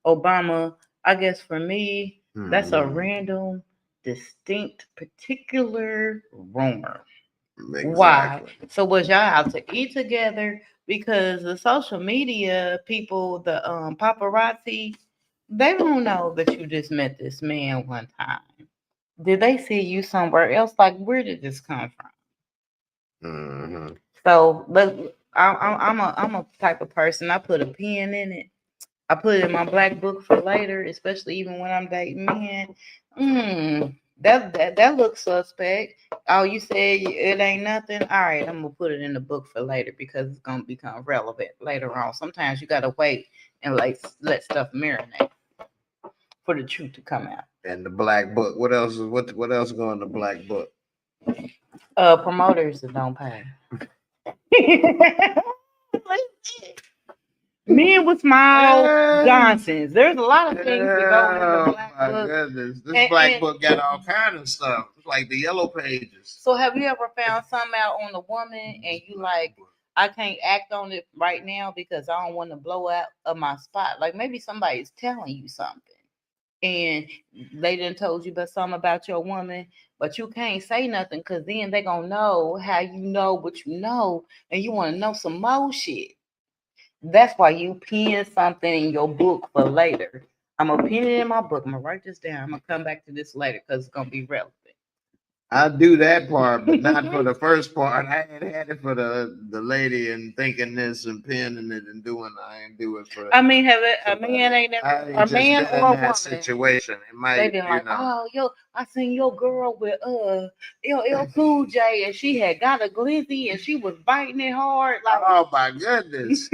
Obama. I guess for me, that's a random, distinct, particular rumor. Exactly. Why? So was y'all out to eat together? Because the social media people, the paparazzi, they don't know that you just met this man one time. Did they see you somewhere else? Like, where did this come from? Mm-hmm. So, but I'm a type of person. I put a pen in it. I put it in my black book for later, especially even when I'm dating men. That looks suspect. Oh, you said it ain't nothing. All right, I'm gonna put it in the book for later because it's gonna become relevant later on. Sometimes you gotta wait and let stuff marinate for the truth to come out. And the black book. What else? What else go in the black book? Promoters that don't pay. Men with small Johnsons. There's a lot of things that go in the black book. Goodness. This black book got all kind of stuff. It's like the yellow pages. So have you ever found something out on a woman and you like, I can't act on it right now because I don't want to blow out of my spot? Like maybe somebody's telling you something and they done told you something about your woman, but you can't say nothing because then they gonna know how you know what you know and you want to know some more shit. That's why you pin something in your book for later. I'm gonna pin it in my book. I'm gonna write this down. I'm gonna come back to this later because it's gonna be relevant. I do that part, but not for the first part. I ain't had it for the lady and thinking this and pinning it and doing. I ain't do it for. I mean, have it, a man ain't never, I ain't a just man been in or a that woman. situation. It They might, been you like, know. oh, yo, I seen your girl with LL Cool J, and she had got a glizzy, and she was biting it hard, like. Oh my goodness!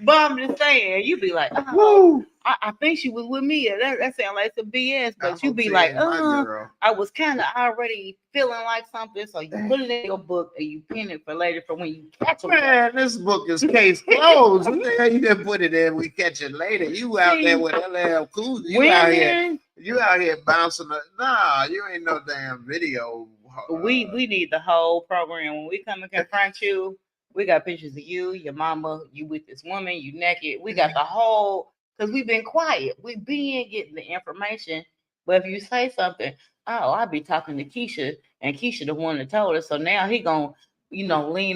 But I'm just saying, you be like, oh, Woo! I think she was with me. That sounds like some BS. But I you hope be she like, ain't my girl. I was kind of already feeling like something. So you put it in your book and you pin it for later for when you catch them. Man, this book is case closed. What the hell you didn't put it in? We catch it later. You out there with LL Cool. You out here. You out here bouncing. Nah, you ain't no damn video. We need the whole program. When we come and confront you, we got pictures of you, your mama, you with this woman, you naked. We got the whole, because we've been quiet. We've been getting the information. But if you say something, oh, I'll be talking to Keisha, and Keisha the one that told us. So now he gonna, lean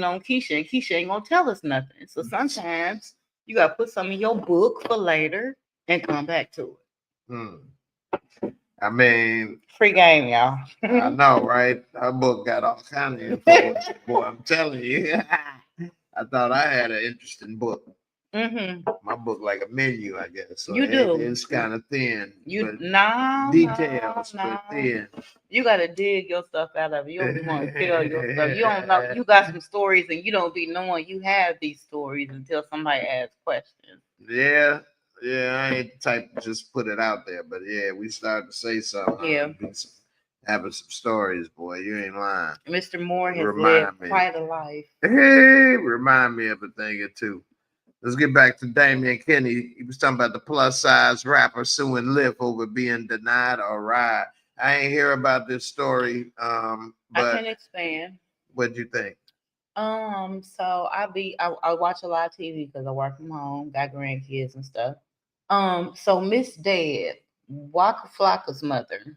on Keisha, and Keisha ain't gonna tell us nothing. So sometimes you gotta put some in your book for later and come back to it. I mean, free game, y'all. I know, right? Her book got all kind of info. Boy, I'm telling you. I thought I had an interesting book. My book like a menu, I guess. So you do. It's kind of thin. Details, but thin. You gotta dig your stuff out of it. You don't be want to tell your stuff. You don't know. You got some stories, and you don't be knowing you have these stories until somebody asks questions. Yeah, I ain't the type to just put it out there, but yeah, we started to say something. Yeah. Having some stories, boy. You ain't lying. Mr. Moore has lived quite a life. Hey, remind me of a thing or two. Let's get back to Damian Kenny. He was talking about the plus size rapper suing Lyft over being denied a ride. I ain't hear about this story. But I can expand. What'd you think? So I watch a lot of TV because I work from home, got grandkids and stuff. So Miss Deb, Waka Flocka's mother,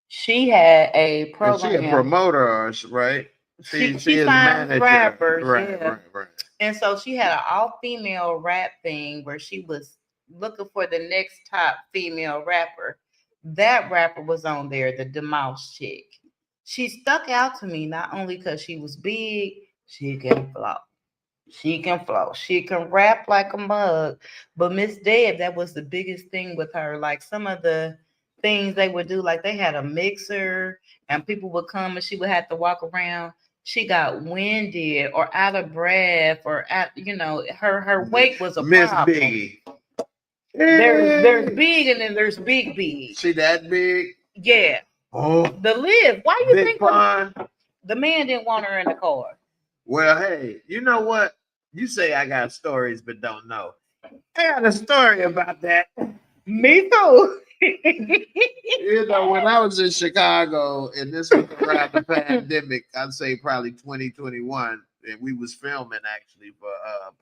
she had a program. Is she a promoter, right? She is a manager. rappers, right. And so she had an all-female rap thing where she was looking for the next top female rapper. That rapper was on there, the Demouse chick. She stuck out to me not only because she was big, she can flow. She can flow. She can rap like a mug. But Miss Deb, that was the biggest thing with her. Like some of the things they would do, like they had a mixer and people would come and she would have to walk around. She got winded or out of breath or her weight was a Miss problem. Biggie. There's big and then there's big. She that big? Yeah. Oh. The Liv. Why you think the man didn't want her in the car? Well, hey, you know what? You say I got stories but don't know. I got a story about that. Me too. When I was in Chicago, and this was around the pandemic, I'd say probably 2021, and we was filming actually for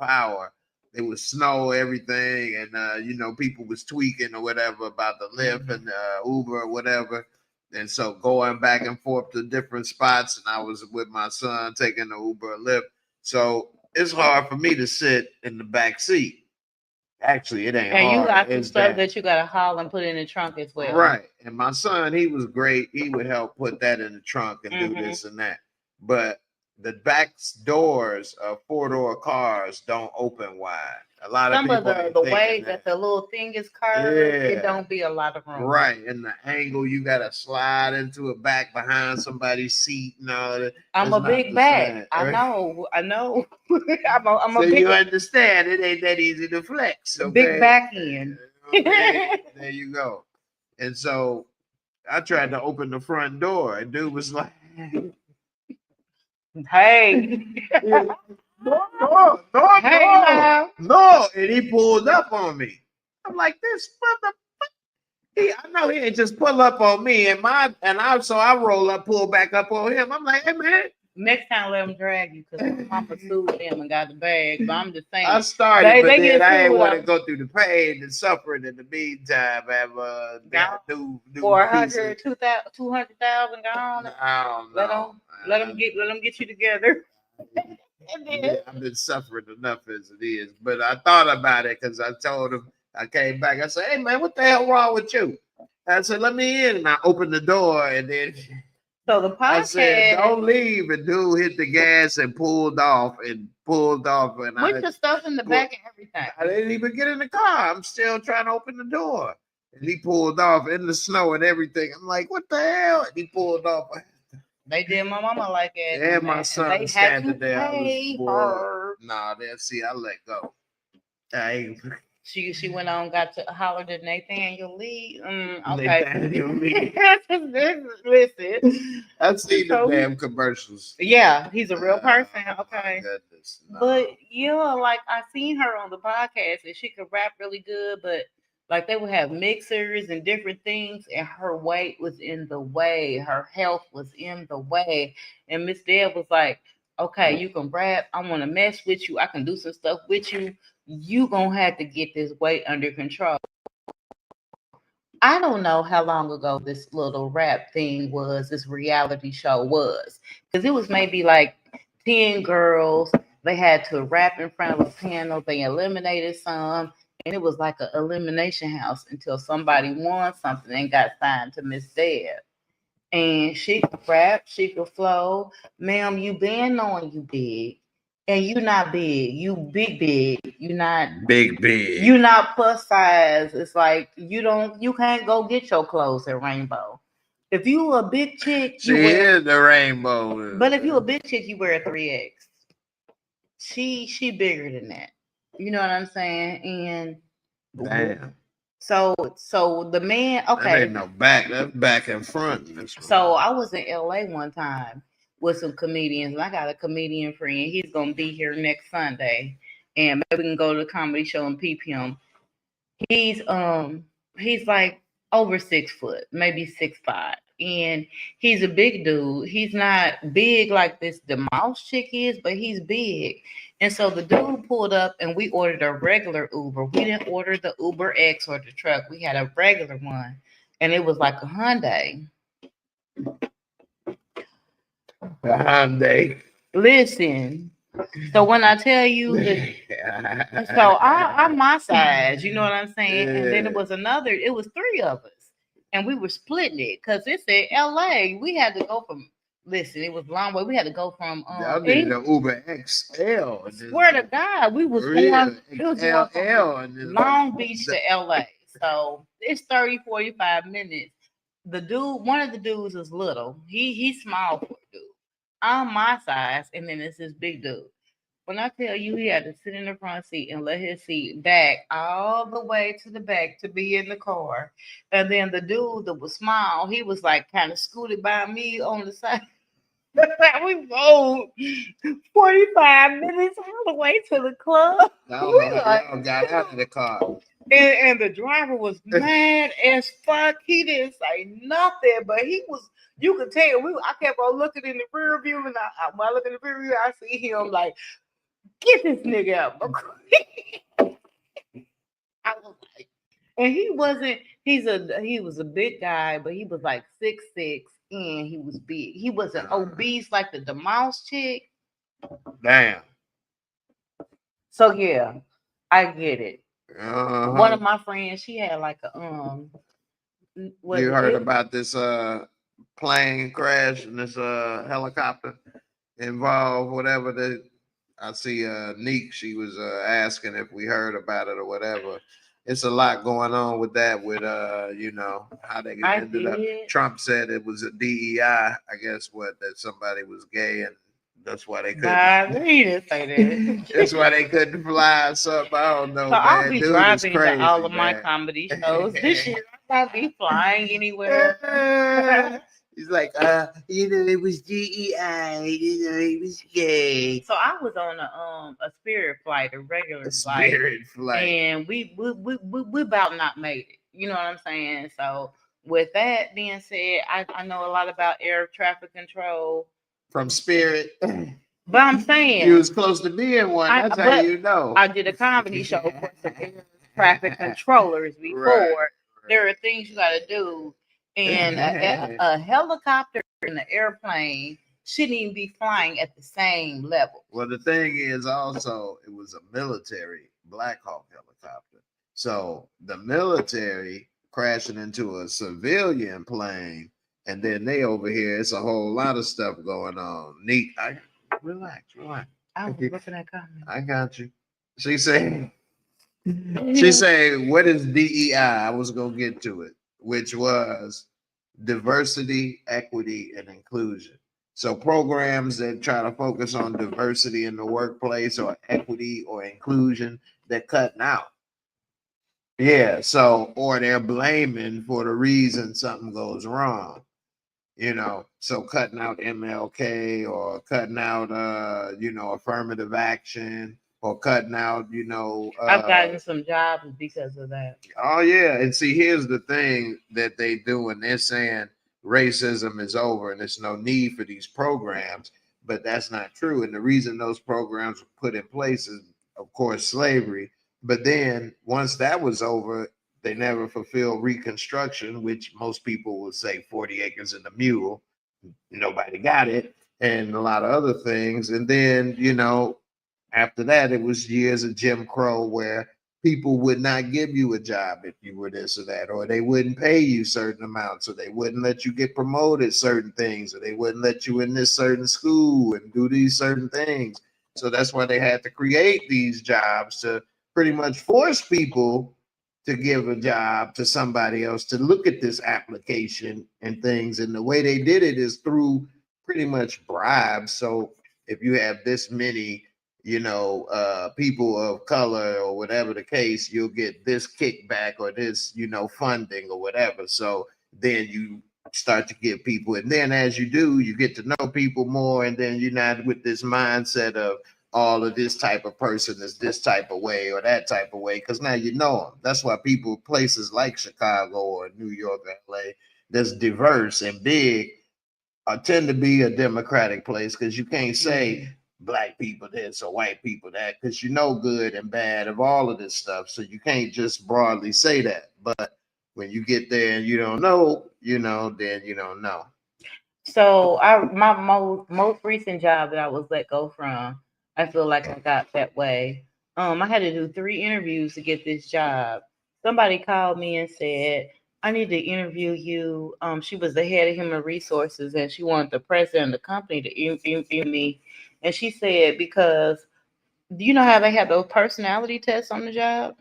Power. It was snow, everything, and people was tweaking or whatever about the Lyft and Uber or whatever. And so going back and forth to different spots, and I was with my son taking the Uber or Lyft. So it's hard for me to sit in the back seat. Actually, it ain't hard. And you got some stuff that you got to haul and put in the trunk as well. Right. And my son, he was great. He would help put that in the trunk and do this and that. But the back doors of four-door cars don't open wide. A lot of people the way that the little thing is curved, it don't be a lot of room. Right. And the angle, you got to slide into a back behind somebody's seat and all that. I'm a big back. I know. I'm a big. So you understand, it ain't that easy to flex. Okay? Big back end. Okay, there you go. And so I tried to open the front door, and dude was like, "Hey, no, and he pulled up on me. I'm like, this motherfucker. I know he ain't just pull up on me, and I roll up, pull back up on him. I'm like, hey man. Next time, let them drag you because my mama sued them and got the bag. But I'm just saying. I started, but then I ain't want to go through the pain and suffering in the meantime. Have new 400, 200,000 gone. Let them get you together. And then, Yeah, I've been suffering enough as it is. But I thought about it because I told him, I came back. I said, hey, man, what the hell wrong with you? I said, let me in. And I opened the door. And then so the I said, podcast don't leave. And dude hit the gas and pulled off. And with the stuff in the back and everything. I didn't even get in the car. I'm still trying to open the door. And he pulled off in the snow and everything. I'm like, what the hell? And he pulled off. They did my mama like that. And my son they had standing to there. pay I was her. Nah, see, I let go. I ain't. She went on, got to hollered at Nathaniel Lee. Okay. Nathaniel Lee. Listen. I've seen the So damn commercials. Yeah, he's a real person. Oh, Okay. my goodness. No. But yeah, like I seen her on the podcast and she could rap really good, but like they would have mixers and different things, and her weight was in the way, her health was in the way. And Miss Deb was like, okay, you can rap, I want to mess with you, I can do some stuff with you. You gonna have to get this weight under control. I don't know how long ago this little rap thing was, this reality show was, because it was maybe like 10 girls. They had to rap in front of a panel. They eliminated some, and it was like an elimination house until somebody won something and got signed to Miss Deb. And she could rap, she could flow. Ma'am, you been knowing you big. And you not big. You big. You not big. You not plus size. It's like you can't go get your clothes at Rainbow. If you a big chick, She is the rainbow. But if you a big chick, you wear a 3X. She bigger than that. You know what I'm saying? And damn. So the man, okay. That ain't no back. That's back and front. So I was in LA one time with some comedians, and I got a comedian friend. He's gonna be here next Sunday, and maybe we can go to the comedy show and peep him. He's like over 6 foot, maybe 6'5", and he's a big dude. He's not big like the mouse chick is, but he's big. And so the dude pulled up, and we ordered a regular Uber. We didn't order the Uber X or the truck. We had a regular one, and it was like a Hyundai. A Hyundai. Listen. So when I tell you that, so I'm my size, you know what I'm saying? Yeah. And then it was 3 of us, and we were splitting it because it's in LA. We had to go from, listen, it was a long way. We had to go from y'all needed an Uber XL. Swear to God, we was going, it was LL from Long Beach to LA. So it's 30-45 minutes. The dude, one of the dudes is little. He's small for a dude. I'm my size, and then it's this big dude. When I tell you he had to sit in the front seat and let his seat back all the way to the back to be in the car. And then the dude that was small, he was like kind of scooted by me on the side. We rode 45 minutes all the way to the club. Y'all got out of the car. And the driver was mad as fuck. He didn't say nothing, but he was, you could tell. I kept on looking in the rear view, and when I look in the rear view, I see him like, get this nigga out. I was like, and he was a big guy, but he was like 6'6", and he was big. He wasn't obese like the mouse chick. Damn. So yeah, I get it. One of my friends, she had like a you heard about this plane crash and this helicopter involved, whatever. I see Neek, she was asking if we heard about it or whatever. It's a lot going on with that, with you know, how they ended up. Trump said it was a DEI, I guess, that somebody was gay, and that's why they couldn't. He didn't say that. That's why they couldn't fly or something. I don't know. So I'll be driving to all of my comedy shows this year. I'll be flying anywhere. He's like, you know, it was DEI, you know, it was gay. So I was on a Spirit flight, a regular flight. And we about not made it. You know what I'm saying? So with that being said, I know a lot about air traffic control. From Spirit. But I'm saying you was close to being one. That's how you know. I did a comedy show for some air traffic controllers before. Right. There are things you gotta do. And a helicopter and an airplane shouldn't even be flying at the same level. Well, the thing is also, it was a military Black Hawk helicopter. So the military crashing into a civilian plane, and then they over here, it's a whole lot of stuff going on. Relax. I was looking at comments. I got you. She said, what is DEI? I was gonna get to it, which was diversity, equity, and inclusion. So programs that try to focus on diversity in the workplace or equity or inclusion, they're cutting out. Yeah, so or they're blaming for the reason something goes wrong. So cutting out MLK or cutting out affirmative action or cutting out I've gotten some jobs because of that. Oh yeah, and see, here's the thing that they do, and they're saying racism is over and there's no need for these programs, but that's not true. And the reason those programs were put in place is, of course, slavery. But then once that was over, they never fulfilled Reconstruction, which most people would say 40 acres and a mule. Nobody got it, and a lot of other things. And then, after that, it was years of Jim Crow where people would not give you a job if you were this or that, or they wouldn't pay you certain amounts, or they wouldn't let you get promoted certain things, or they wouldn't let you in this certain school and do these certain things. So that's why they had to create these jobs to pretty much force people to give a job to somebody else to look at this application and things. And the way they did it is through pretty much bribes. So if you have this many people of color or whatever the case, you'll get this kickback or this, funding or whatever. So then you start to get people. And then as you do, you get to know people more. And then you're not with this mindset of all of this type of person is this type of way or that type of way. Because now you know them. That's why places like Chicago or New York or LA, that's diverse and big, tend to be a democratic place, because you can't say Black people this or white people that, because good and bad of all of this stuff. So you can't just broadly say that. But when you get there and you don't know, then you don't know. So my most recent job that I was let go from, I feel like I got that way. I had to do 3 interviews to get this job. Somebody called me and said, I need to interview you. She was the head of human resources and she wanted the president of the company to interview me. And she said, because do you know how they have those personality tests on the job?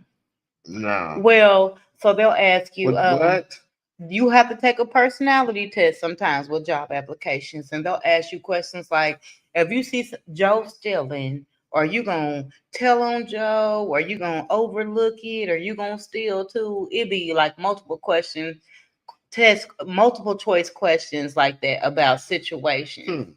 No. Well, so they'll ask you, what? You have to take a personality test sometimes with job applications, and they'll ask you questions like, if you see Joe stealing, are you gonna tell on Joe? Are you gonna overlook it? Are you gonna steal too? It'd be like multiple choice questions like that about situations.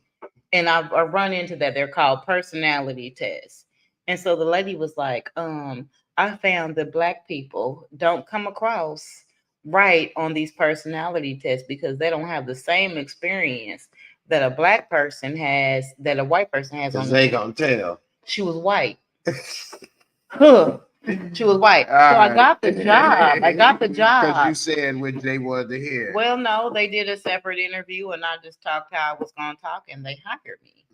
And I run into that. They're called personality tests. And so the lady was like, I found that Black people don't come across right on these personality tests because they don't have the same experience that a Black person has, that a white person has. Because they gonna tell. She was white. Huh. She was white. So I got the job. Because you said what they wanted to hear. Well, no, they did a separate interview and I just talked how I was going to talk and they hired me.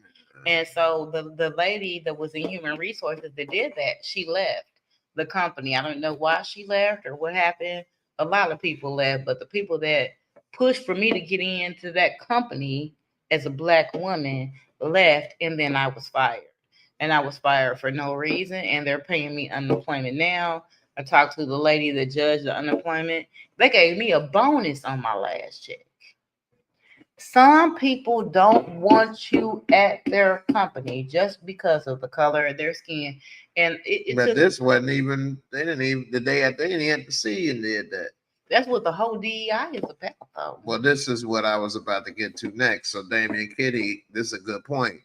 And so the lady that was in human resources that did that, she left the company. I don't know why she left or what happened. A lot of people left, but the people that pushed for me to get into that company as a Black woman left, and then I was fired. And I was fired for no reason, and they're paying me unemployment now. I talked to the lady that judged the unemployment. They gave me a bonus on my last check. Some people don't want you at their company just because of the color of their skin. And but this wasn't even, they didn't even have to see and did that. That's what the whole DEI is about, though. Well, this is what I was about to get to next. So, Damian Kitty, this is a good point.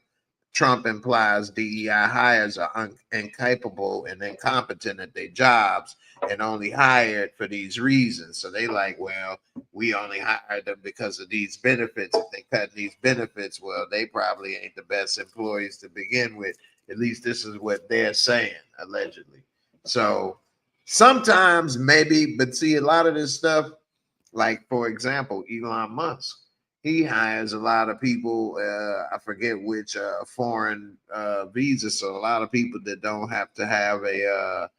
Trump implies DEI hires are incapable and incompetent at their jobs and only hired for these reasons. So they like, well, we only hired them because of these benefits. If they cut these benefits, well, they probably ain't the best employees to begin with. At least this is what they're saying, allegedly. So sometimes maybe, but see, a lot of this stuff, like, for example, Elon Musk, he hires a lot of people. I forget which foreign visa. So a lot of people that don't have to have a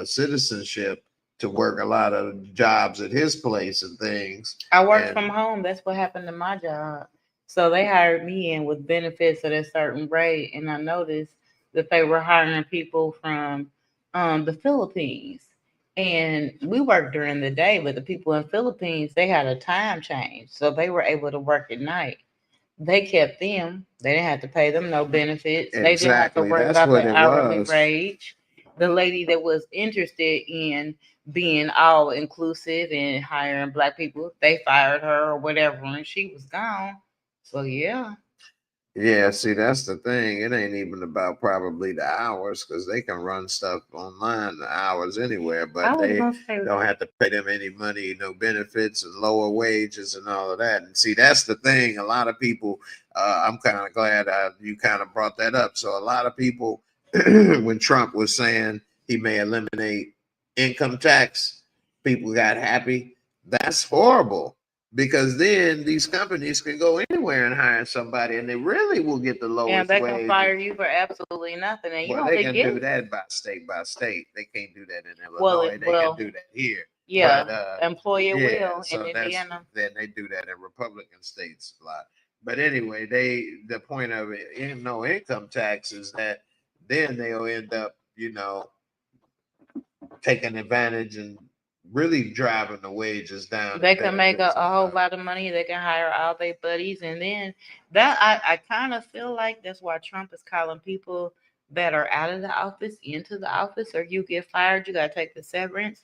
citizenship to work a lot of jobs at his place and things. I work And from home. That's what happened to my job. So they hired me in with benefits at a certain rate, and I noticed that they were hiring people from the Philippines. And we worked during the day, but the people in Philippines, they had a time change, so they were able to work at night. They kept them. They didn't have to pay them no benefits. They didn't have to exactly, worry that's about what the it hourly was. wage. The lady that was interested in being all inclusive and hiring black people, they fired her or whatever, and she was gone. So yeah, Yeah, see, that's the thing. It ain't even about probably the hours because they can run stuff online, the hours anywhere, I but was they gonna say, don't have to pay them any money, no benefits and lower wages and all of that. And see, that's the thing. A lot of people, I'm kind of glad you kind of brought that up. So a lot of people, when Trump was saying he may eliminate income tax, people got happy. That's horrible because then these companies can go anywhere and hire somebody and they really will get the and lowest they can wage. fire you for absolutely nothing, and you Well, they only can do get that by state. They can't do that in well, Illinois. They can well, do that here. yeah, But employer yeah, will in so that's Indiana. then they do that in Republican states a lot. But anyway, the point of it in no income tax is that then they'll end up, taking advantage and really driving the wages down They and can make benefits a and whole stuff. lot of money. They can hire all their buddies, and then that I kind of feel like that's why Trump is calling people that are out of the office into the office, or you get fired, you gotta take the severance.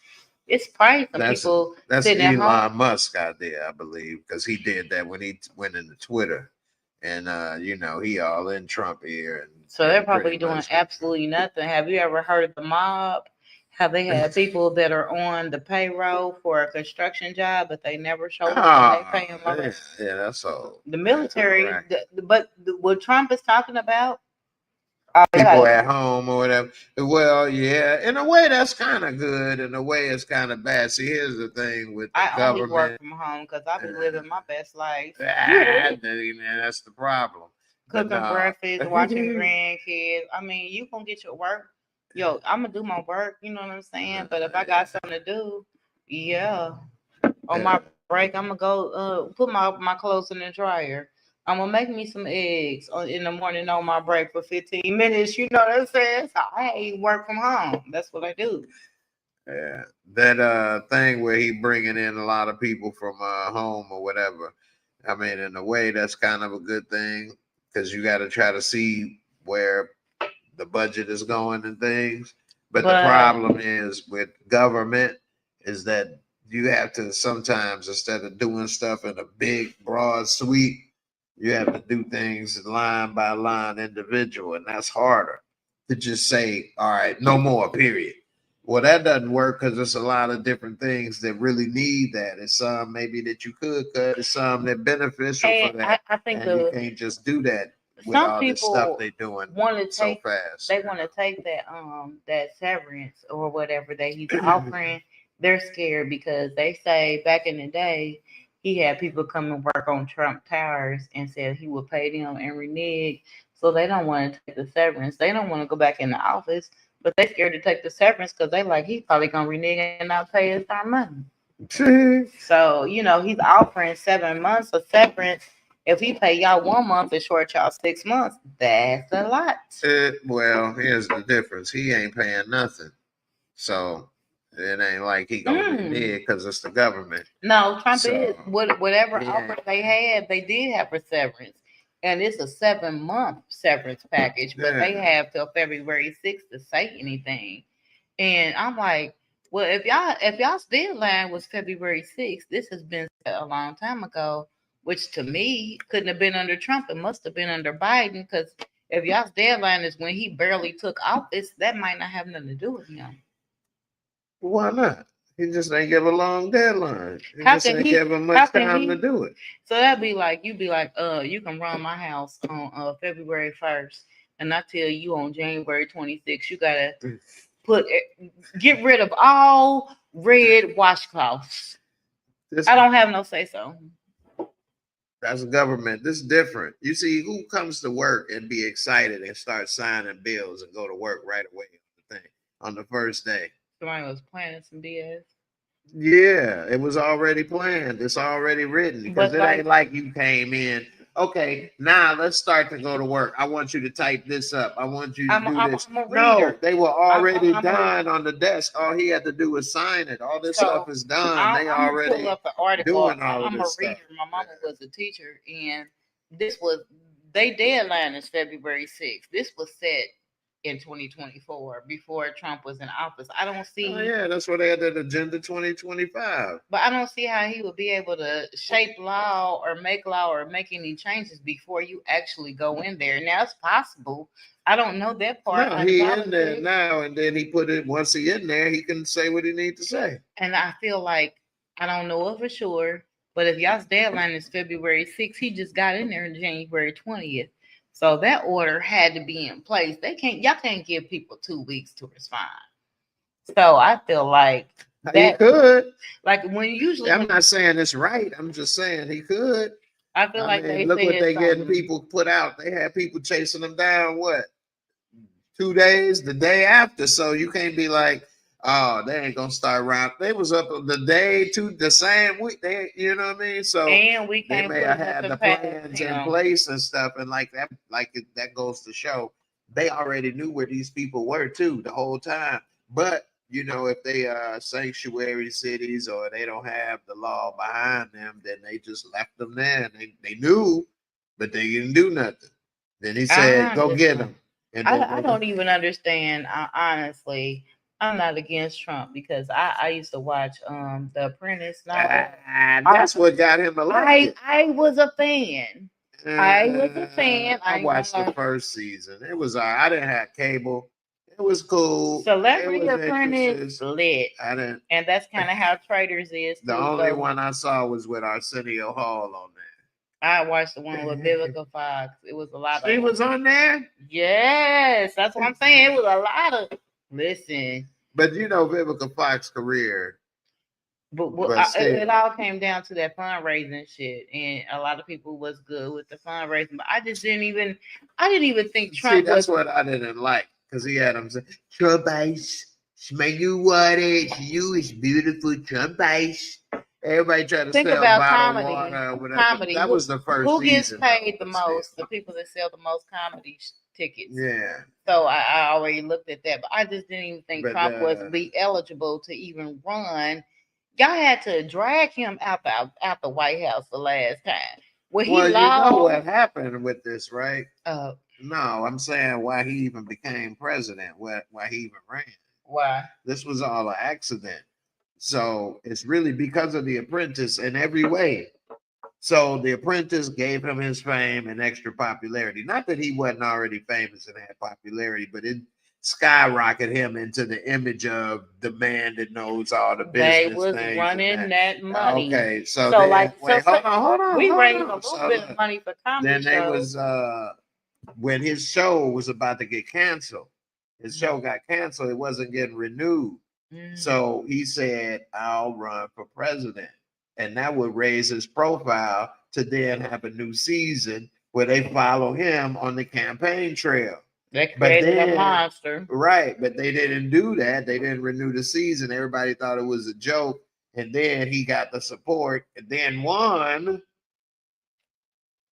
It's probably some That's people that's sitting at home. Elon Musk idea, I believe, because he did that when he went into Twitter, and he all in Trump here So they're and pretty probably doing much. absolutely nothing. Have you ever heard of the mob? Have they had people that are on the payroll for a construction job, but they never show up and they Oh, pay them yeah, over? yeah, that's all. The That's all military, right. what Trump is talking about, oh, they People got at home or whatever. Well, yeah, in a way that's kind of good. In a way it's kind of bad. See, here's the thing with the I only work government. from home because I be living my best life. That's the problem. But Cooking no. breakfast, watching grandkids. I mean, you gonna get your work. Yo, I'm gonna do my work, you know what I'm saying? But if I got something to do, yeah. On my break, I'm gonna go put my clothes in the dryer. I'm gonna make me some eggs in the morning on my break for 15 minutes. You know what I'm saying? So I work from home. That's what I do. Yeah, that thing where he bringing in a lot of people from home or whatever. I mean, in a way, that's kind of a good thing because you got to try to see where the budget is going and things. But the But problem is with government is that you have to sometimes, instead of doing stuff in a big broad sweep, you have to do things line by line, individual, and that's harder to just say, all right, no more, period. Well, that doesn't work because there's a lot of different things that really need that. It's some maybe that you could cut, it's some that beneficial for and that. I think And you the can't just do that with some all this stuff people they doing want to so take fast. they want to take that severance or whatever that he's offering. They're scared because they say back in the day he had people come and work on Trump Towers and said he would pay them and renege. So they don't want to take the severance. They don't want to go back in the office, but they scared to take the severance because they like he's probably gonna renege and not pay us our money. So, he's offering 7 months of severance. If he pay y'all 1 month and short y'all 6 months, that's a lot. Well, here's the difference. He ain't paying nothing. So it ain't like he gonna renege because it's the government. No, Trump So is whatever he offer ain't. they had, they did have for severance. And it's a 7 month severance package, but they Yeah. have till February 6th to say anything. And I'm like, well, if y'all's deadline was February 6th, this has been set a long time ago, which to me couldn't have been under Trump. It must have been under Biden, because if y'all's deadline is when he barely took office, that might not have nothing to do with him. Why not? He just ain't give a long deadline. He How just can ain't he? give him How much can time to he? do it. So that'd be like you'd be like, you can run my house on February 1st, and I tell you on January 26th, you gotta get rid of all red washcloths. I don't have no say so. That's government. This is different. You see, who comes to work and be excited and start signing bills and go to work right away on the first day? Somebody was planning some BS. Yeah, it was already planned. It's already written because But it like, ain't like you came in. Okay, now let's start to go to work. I want you to type this up. I want you to do this. I'm a No, reader. they were already I'm done on the desk. All he had to do was sign it. All this stuff So is done. They I'm gonna pull already up the article. doing all of I'm a this stuff. reader. My mama was a teacher, and this was they deadline is February 6th. This was set in 2024 before Trump was in office. I don't Oh see, yeah, that's why they had that agenda 2025. but I don't see how he would be able to shape law or make any changes before you actually go in there. Now it's possible. I don't know that part. No, I'm he in there politics. now, and then he put it. Once he in there, he can say what he need to say. And I feel like I don't know it for sure, but if y'all's deadline is February 6th, he just got in there on January 20th. So that order had to be in place. Y'all can't give people 2 weeks to respond. So I feel like He could. like when usually I'm not saying it's right. I'm just saying he could. I feel like they look what said they getting something. people put out. They had people chasing them down. What? 2 days, the day after. So you can't be like, oh, they ain't gonna start around. They was up the day to the same week. They, you know what I mean? So And we they can't may put have had nothing the past plans in him. place and stuff, and that goes to show they already knew where these people were too the whole time. But you know, if they are sanctuary cities or they don't have the law behind them, then they just left them there. And they knew, but they didn't do nothing. Then he said, "Go get them." And I don't even understand. Honestly, I'm not against Trump because I used to watch The Apprentice. That's what got him elected. I was a fan. I was a fan. I watched the first season. It was I didn't have cable. It was cool. Celebrity Apprentice lit. I didn't, and that's kind of how Traders is. The only one I saw was with Arsenio Hall on there. I watched the one with Vivica Fox. It was a lot. She was on there. Yes, that's what I'm saying. It was a lot of. Listen, but you know Vivica Fox's career. But it all came down to that fundraising shit, and a lot of people was good with the fundraising. But I didn't even think Trump. See, that's what I didn't like because he had him say, "Trump ice, smell you water, you is beautiful, Trump ice." Everybody tried to think sell about bottled comedy. Water or whatever. Comedy. That was the first. Who gets paid the most? The people that sell the most comedy tickets. Yeah. So I already looked at that, but I just didn't even think Trump was be eligible to even run. Y'all had to drag him out the White House the last time. Well, you know what happened with this, right? No, I'm saying why he even became president, why he even ran. Why? This was all an accident. So it's really because of The Apprentice in every way. So The Apprentice gave him his fame and extra popularity. Not that he wasn't already famous and had popularity, but it skyrocketed him into the image of the man that knows all the business. They was things running that money. Okay, so hold on. We raised a little bit of money for comedy. Then they was when his show was about to get canceled. His show got canceled. It wasn't getting renewed. So he said, "I'll run for president," and that would raise his profile to then have a new season where they follow him on the campaign trail. They created a monster. Right, but they didn't do that. They didn't renew the season. Everybody thought it was a joke. And then he got the support and then won.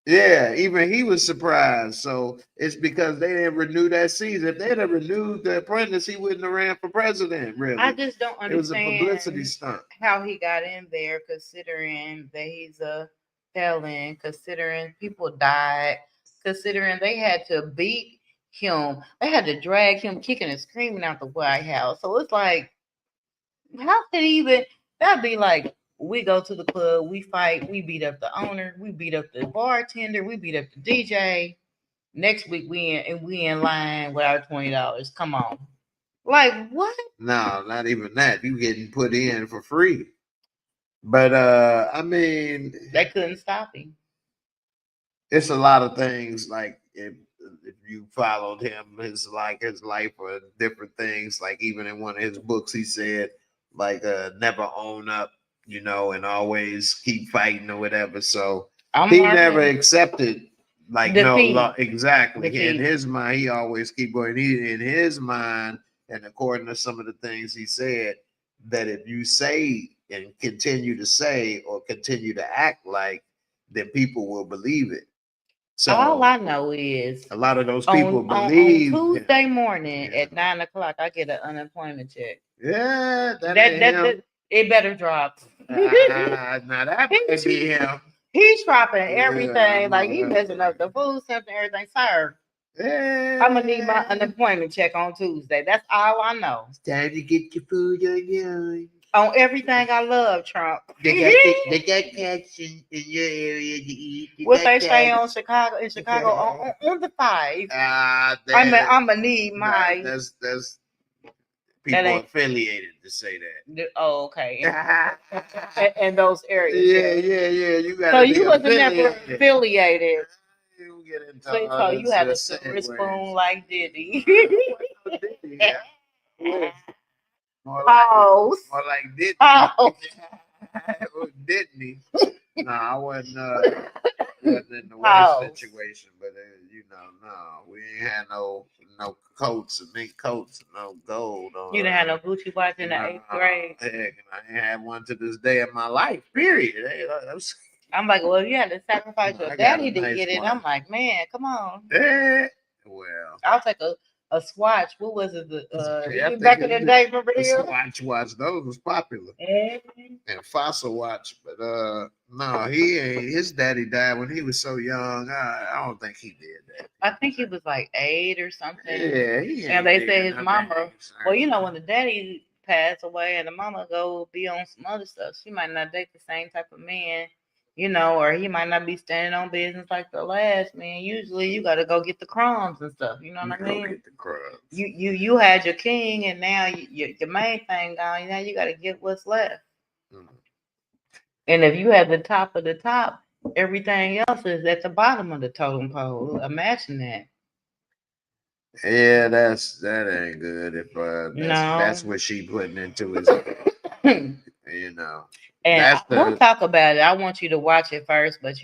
Yeah, even he was surprised. So it's because they didn't renew that season. If they'd have renewed The Apprentice, he wouldn't have ran for president, really. I just don't understand. It was a publicity stunt. How he got in there, considering that he's a felon, considering people died, considering they had to beat him. They had to drag him kicking and screaming out the White House. So it's like, how could he even, that'd be like, we go to the club, we fight, we beat up the owner, we beat up the bartender, we beat up the DJ. Next week we in line with our $20. Come on. Like what? No, not even that. You getting put in for free. But I mean, they couldn't stop him. It's a lot of things like if you followed him, his life or different things, like even in one of his books, he said, like, never own up, and always keep fighting or whatever. So He never accepted defeat. exactly. In Defeat. his mind, he always keep going. He in his mind, and according to some of the things he said, that if you say and continue to say or continue to act like, then people will believe it. So all I know is a lot of those people on believe Tuesday morning at 9 o'clock, I get an unemployment check. Yeah, that it better drop. Now that might be him. He's dropping everything, like he's messing up the food stamps and everything, sir. I'm gonna need my unemployment check on Tuesday. That's all I know. It's time to get your food on everything I love, Trump. They got cats in your area to eat. What they say on Chicago on the 5. I'm gonna need my. That's people affiliated to say that. Oh, okay. in those areas. Yeah. You got. So you wasn't never affiliated. You get into so you had a silver spoon like Diddy. More like Diddy. Didn't he? No, I wasn't in the worst situation, but we ain't had no coats and mink coats, no gold on. You didn't have no Gucci watch in the 8th grade. Heck, I ain't had one to this day in my life. Period. I'm like, well, you had to sacrifice your daddy to get it. I'm like, man, come on. Well, I'll take a swatch. What was it? Back in the day, remember the watch, those was popular. And Fossil watch, but no, he ain't. His daddy died when he was so young. I don't think he did that. I think he was like 8 or something. Yeah, and they said his mama. Well, when the daddy passed away and the mama go be on some other stuff, she might not date the same type of man. Or he might not be standing on business like the last man. Usually, you got to go get the crumbs and stuff. You know what I mean? Go get the crumbs. You had your king, and now your main thing gone. Now you got to get what's left. Mm-hmm. And if you have the top of the top, everything else is at the bottom of the totem pole. Imagine that. Yeah, that ain't good. If that's what she putting into his, And we'll talk about it. I want you to watch it first, but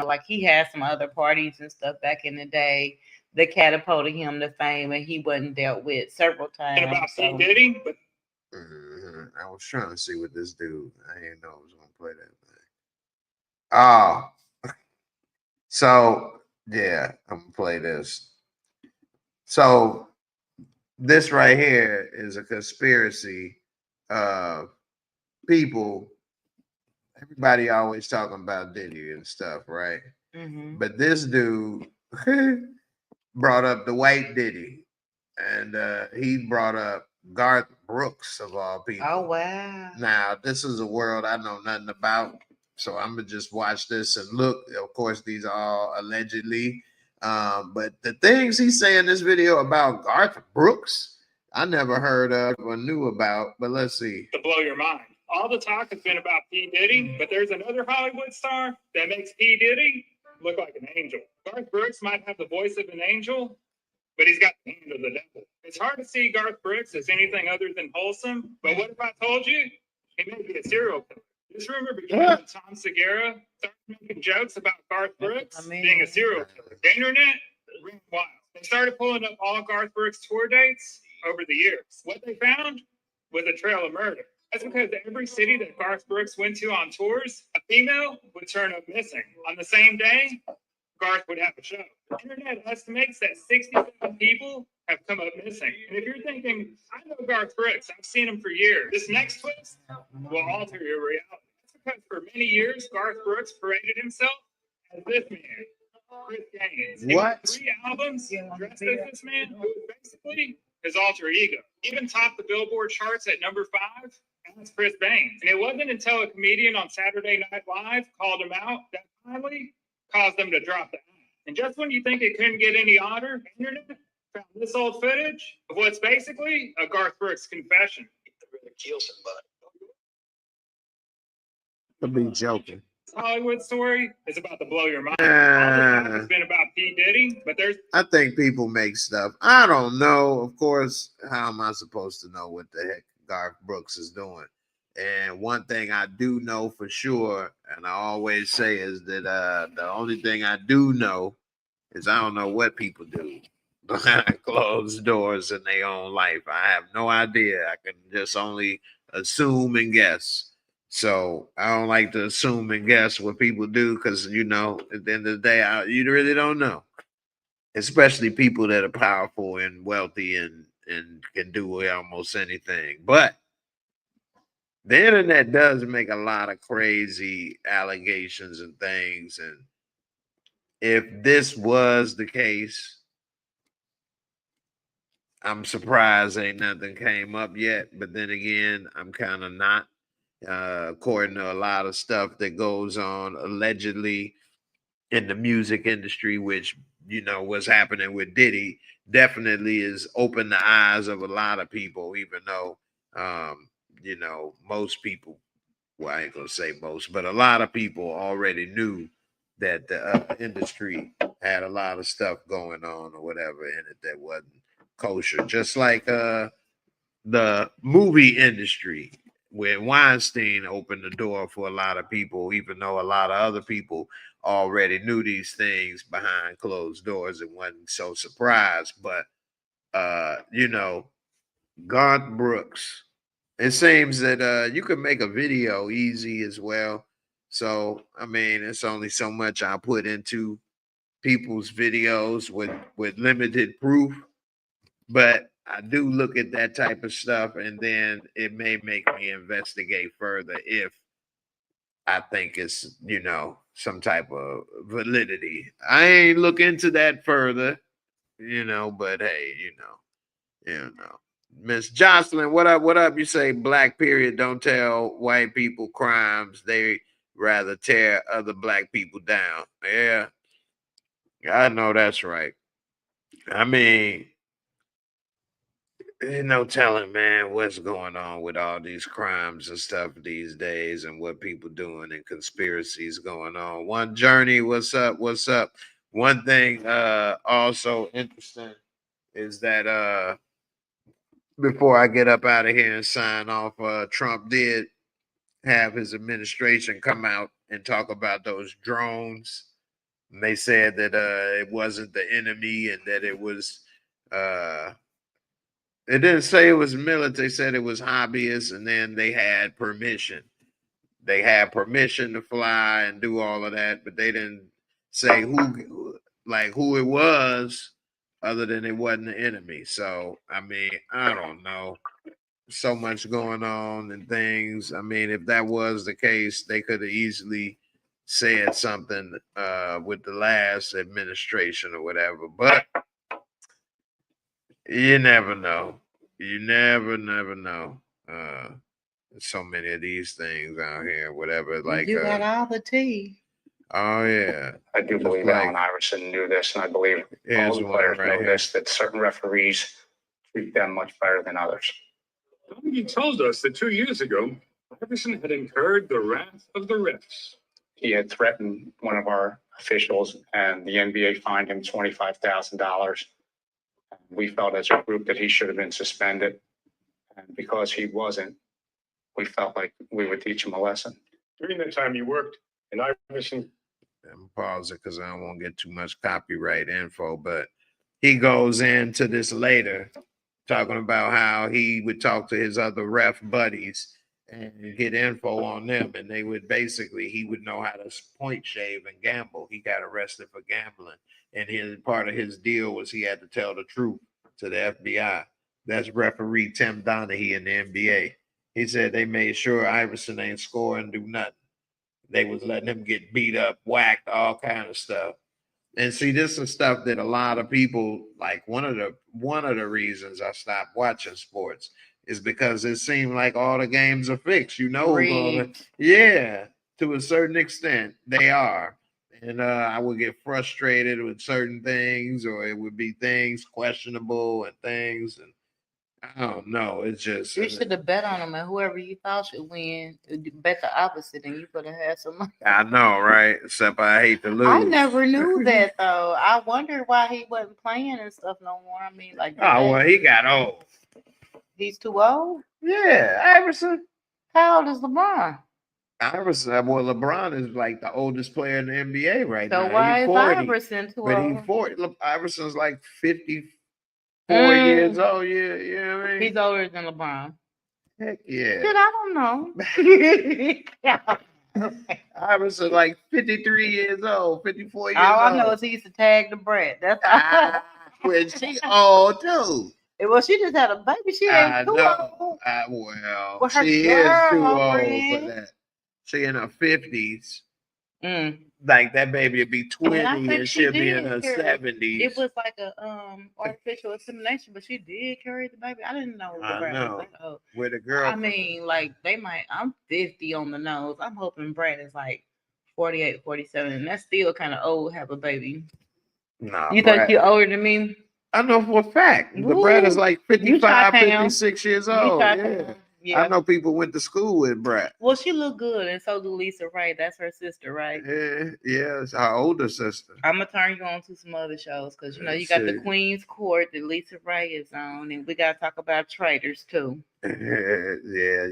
like he had some other parties and stuff back in the day that catapulted him to fame, and he wasn't dealt with several times. And about P. Diddy, but I was trying to see what this dude. I didn't know I was gonna play that thing. Oh, so yeah, I'm gonna play this. So this right here is a conspiracy of people. Everybody always talking about Diddy and stuff, right? Mm-hmm. But this dude brought up the white Diddy, and he brought up Garth Brooks of all people. Oh wow! Now this is a world I know nothing about, so I'm gonna just watch this and look. Of course, these are all allegedly, but the things he's saying in this video about Garth Brooks, I never heard of or knew about. But let's see. To blow your mind. All the talk has been about P. Diddy, but there's another Hollywood star that makes P. Diddy look like an angel. Garth Brooks might have the voice of an angel, but he's got the hand of the devil. It's hard to see Garth Brooks as anything other than wholesome, but what if I told you he may be a serial killer? This rumor began when Tom Segura started making jokes about Garth Brooks being a serial killer. The internet ran wild. They started pulling up all Garth Brooks tour dates over the years. What they found was a trail of murder. That's because every city that Garth Brooks went to on tours, a female would turn up missing. On the same day, Garth would have a show. The internet estimates that 67 people have come up missing. And if you're thinking, I know Garth Brooks, I've seen him for years, this next twist will alter your reality. That's because for many years, Garth Brooks paraded himself as this man, Chris Gaines. What? 3 albums dressed as this man, who was basically his alter ego. Even topped the Billboard charts at number 5. That's Chris Gaines. And it wasn't until a comedian on Saturday Night Live called him out that finally caused them to drop the act. And just when you think it couldn't get any odder, the internet found this old footage of what's basically a Garth Brooks confession. Really kill somebody. I'll be joking. This Hollywood story is about to blow your mind. All the time it's been about P. Diddy, but I think people make stuff. I don't know. Of course, how am I supposed to know what the heck Garth Brooks is doing? And one thing I do know for sure, and I always say, is that the only thing I do know is I don't know what people do behind closed doors in their own life. I have no idea. I can just only assume and guess. So I don't like to assume and guess what people do because, you know, at the end of the day, you really don't know. Especially people that are powerful and wealthy and can do almost anything. But the internet does make a lot of crazy allegations and things. And if this was the case, I'm surprised ain't nothing came up yet. But then again, I'm kind of not. According to a lot of stuff that goes on allegedly in the music industry, which, you know, what's happening with Diddy definitely is opened the eyes of a lot of people, even though, you know, most people, well, I ain't gonna say most, but a lot of people already knew that the industry had a lot of stuff going on or whatever in it that wasn't kosher. Just like the movie industry, where Weinstein opened the door for a lot of people, even though a lot of other people already knew these things behind closed doors and wasn't so surprised. But you know, Garth Brooks, it seems that you can make a video easy as well. So I mean, it's only so much I put into people's videos with limited proof. But I do look at that type of stuff, and then it may make me investigate further if I think it's, you know, some type of validity. I ain't look into that further, you know, but hey, you know. Miss Jocelyn, what up? What up? You say black period don't tell white people crimes. They rather tear other black people down. Yeah, I know that's right. I mean, ain't no telling, man, what's going on with all these crimes and stuff these days and what people doing and conspiracies going on. One Journey, what's up? What's up? One thing also interesting is that before I get up out of here and sign off, Trump did have his administration come out and talk about those drones. And they said that it wasn't the enemy and that it was it didn't say it was military. They said it was hobbyists, and then they had permission. They had permission to fly and do all of that, but they didn't say who it was, other than it wasn't the enemy. So I mean, I don't know. So much going on and things. I mean, if that was the case, they could have easily said something with the last administration or whatever. But you never know. You never know. So many of these things out here, whatever. Like you got all the tea. Oh yeah. I do believe Allen Iverson knew this, and I believe all the players know this, that certain referees treat them much better than others. He told us that 2 years ago, Iverson had incurred the wrath of the refs. He had threatened one of our officials, and the NBA fined him $25,000. We felt as a group that he should have been suspended. And because he wasn't, we felt like we would teach him a lesson. During that time you worked, and Iverson... I'm pausing because I don't want to get too much copyright info, but he goes into this later, talking about how he would talk to his other ref buddies and get info on them, and they would basically, he would know how to point shave and gamble. He got arrested for gambling, and his part of his deal was he had to tell the truth to the FBI. That's referee Tim Donaghy in the NBA. He said they made sure Iverson ain't score and do nothing. They was letting him get beat up, whacked, all kind of stuff. And see, this is stuff that a lot of people, like one of the reasons I stopped watching sports is because it seemed like all the games are fixed. You know, yeah, to a certain extent they are. And I would get frustrated with certain things, or it would be things questionable and things, and I don't know. It's just you should have bet on him, and whoever you thought should win, bet the opposite, and you could have had some money. I know, right? Except I hate to lose. I never knew that though. I wondered why he wasn't playing and stuff no more. I mean, like, oh well, he got old. He's too old. Yeah, Iverson. How old is LeBron? Iverson, well, LeBron is like the oldest player in the NBA right So now. why He's is 40, Iverson too but he's old? 40. Look, Iverson's like 54 years old. Yeah, you know what I mean? He's older than LeBron. Heck Shit, yeah. I don't know. Iverson like 53 years old, 54 years All I old. know is he used to tag the Brett. That's all. Ah, well, she old too. Well, she just had a baby. She I ain't too know. old. Well, With her she is too old for girlfriend. that. She in her 50s. Mm. Like that baby would be 20 And I think and she she'll be in did her carry. 70s. It was like a artificial insemination, but she did carry the baby. I didn't know. I Brad know. was that old. With a girl. I mean, like they might. I'm 50 on the nose. I'm hoping Brad is like 48, 47, and that's still kind of old to have a baby. Nah, You Brad. think you're older than me? I know for a fact. The Woo. Brad is like You 55, Chi-town. 56 years You old. Chi-town. Yeah. I know people went to school with Brad. Well, she look good, and so do Lisa Ray. That's her sister, right? Yeah, it's our older sister. I'm gonna turn you on to some other shows because you know you got the Queen's Court that Lisa Ray is on, and we gotta talk about Traitors too. Yeah,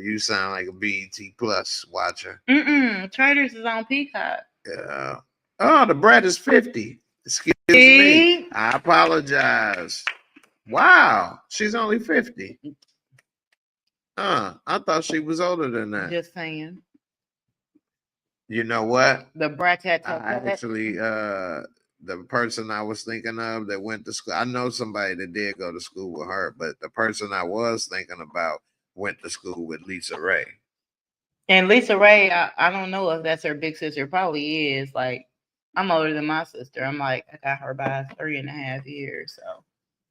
you sound like a BET Plus watcher. Traitors is on Peacock. Yeah. Oh, the Brad is 50. Excuse me. I apologize. Wow, she's only 50. I thought she was older than that. Just saying. You know what? The Brat Tat. Actually, the person I was thinking of that went to school, I know somebody that did go to school with her, but the person I was thinking about went to school with Lisa Ray. And Lisa Ray, I don't know if that's her big sister. Probably is. Like, I'm older than my sister. I'm like, I got her by 3.5 years. So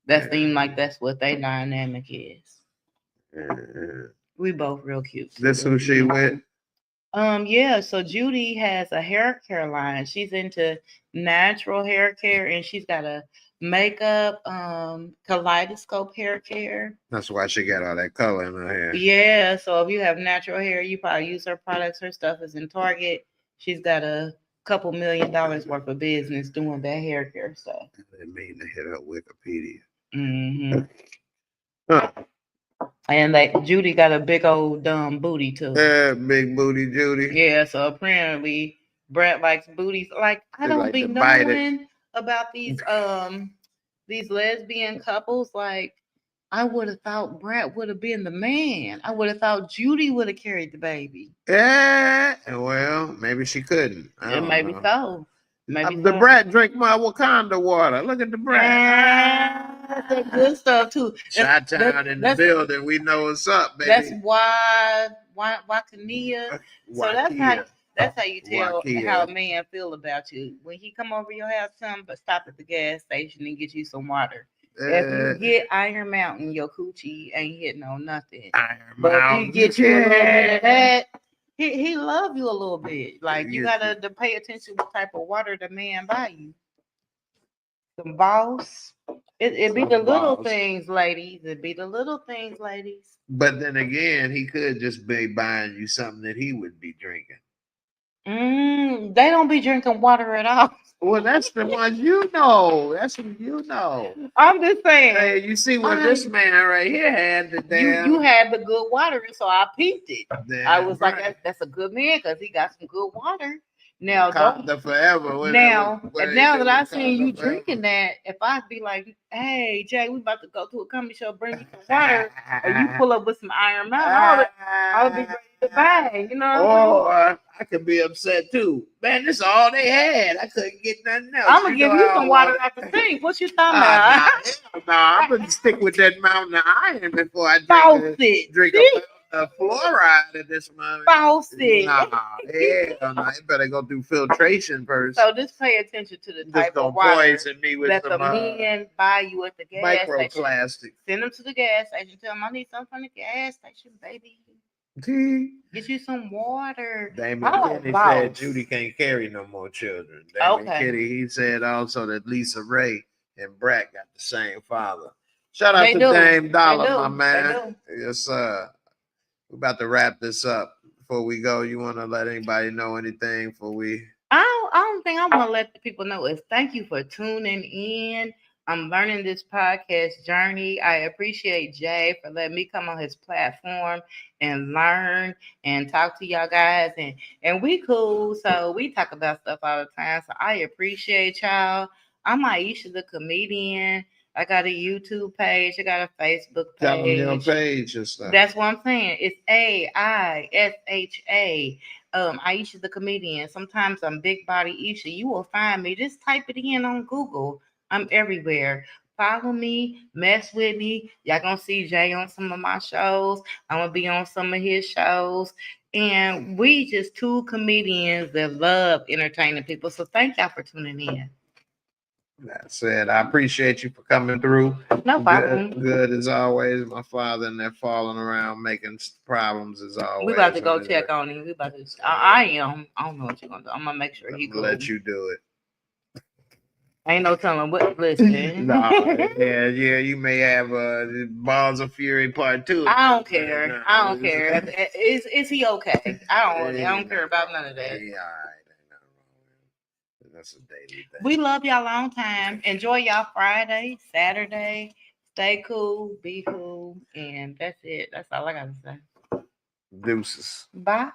that seems like that's what their dynamic is. We both real cute. This who she with? Yeah, so Judy has a hair care line. She's into natural hair care, and she's got a makeup kaleidoscope hair care. That's why she got all that color in her hair. Yeah, so if you have natural hair, you probably use her products. Her stuff is in Target. She's got a couple $1 million worth of business doing that hair care stuff. I didn't mean to hit her Wikipedia. And like Judy got a big old dumb booty too. Yeah, big booty Judy. Yeah, so apparently Brett likes booties. Like I don't like be knowing about these lesbian couples. Like I would have thought Brett would have been the man. I would have thought Judy would have carried the baby. Yeah, well, maybe she couldn't. Maybe so. Maybe the Brett drink my Wakanda water. Look at the Brett. That's that good stuff too. Chi-town in the building. We know what's up, baby. That's why Kania. So that's how you tell how a man feel about you. When he come over your house, tell him but stop at the gas station and get you some water. If you get Iron Mountain, your coochie ain't hitting on nothing. But if you get you a little bit of that, he love you a little bit. Like you gotta pay attention what type of water the man buy you. Some Boss. It be the little things, ladies. It be the little things, ladies. But then again, he could just be buying you something that he would be drinking. They don't be drinking water at all. Well, that's the ones you know. That's what you know. I'm just saying. Hey, you see what this man right here had the damn. You had the good water, so I peeped it. I was right. like, that's a good man because he got some good water. Now, Wakanda forever. Now that I seen you drinking that, if I'd be like, hey, Jay, we about to go to a comedy show, bring me some water, or you pull up with some Iron Mountain, I would be ready to buy, you know? Or I could be upset too. Man, this is all they had. I couldn't get nothing else. I'm going to give you some water at the sink. What you talking about? I'm going to stick with that Mountain of Iron before I drink a fluoride at this moment. Faucet. Nah, hell no. You better go through filtration first. So just pay attention to the type of water poison me with that some, the men buy you at the gas station. Microplastic. Send them to the gas station. Tell them I need something from the gas station, baby. Get you some water. Damon Kenny said Judy can't carry no more children. Damon Kenny, he said also that Lisa Ray and Brett got the same father. Shout out to Dame Dollar, my man. Yes, sir. We're about to wrap this up. Before we go, you want to let anybody know anything before we? I don't think I want to let the people know is thank you for tuning in. I'm learning this podcast journey. I appreciate Jay for letting me come on his platform and learn and talk to y'all guys. And we cool. So we talk about stuff all the time. So I appreciate y'all. I'm Aisha the comedian. I got a YouTube page. I got a Facebook Tell them your page. page and stuff. That's what I'm saying. It's AISHA. Aisha the comedian. Sometimes I'm Big Body Isha. You will find me. Just type it in on Google. I'm everywhere. Follow me, mess with me. Y'all gonna see Jay on some of my shows. I'm gonna be on some of his shows. And we just two comedians that love entertaining people. So thank y'all for tuning in. That's it. I appreciate you for coming through. No problem. Good as always. My father and they're falling around making problems as always. We about to go check on him. We about to. I am. I don't know what you're gonna do. I'm gonna make sure he I'm cool. gonna let you do it. Ain't no telling what. Listen. Nah, yeah, you may have Balls of Fury Part 2. I don't care. I don't care. Is he okay? I don't care about none of that. Yeah, all right. Ain't nothing wrong with it. That's a daily thing. We love y'all long time. Enjoy y'all Friday, Saturday. Stay cool, be cool, and that's it. That's all I gotta say. Deuces. Bye.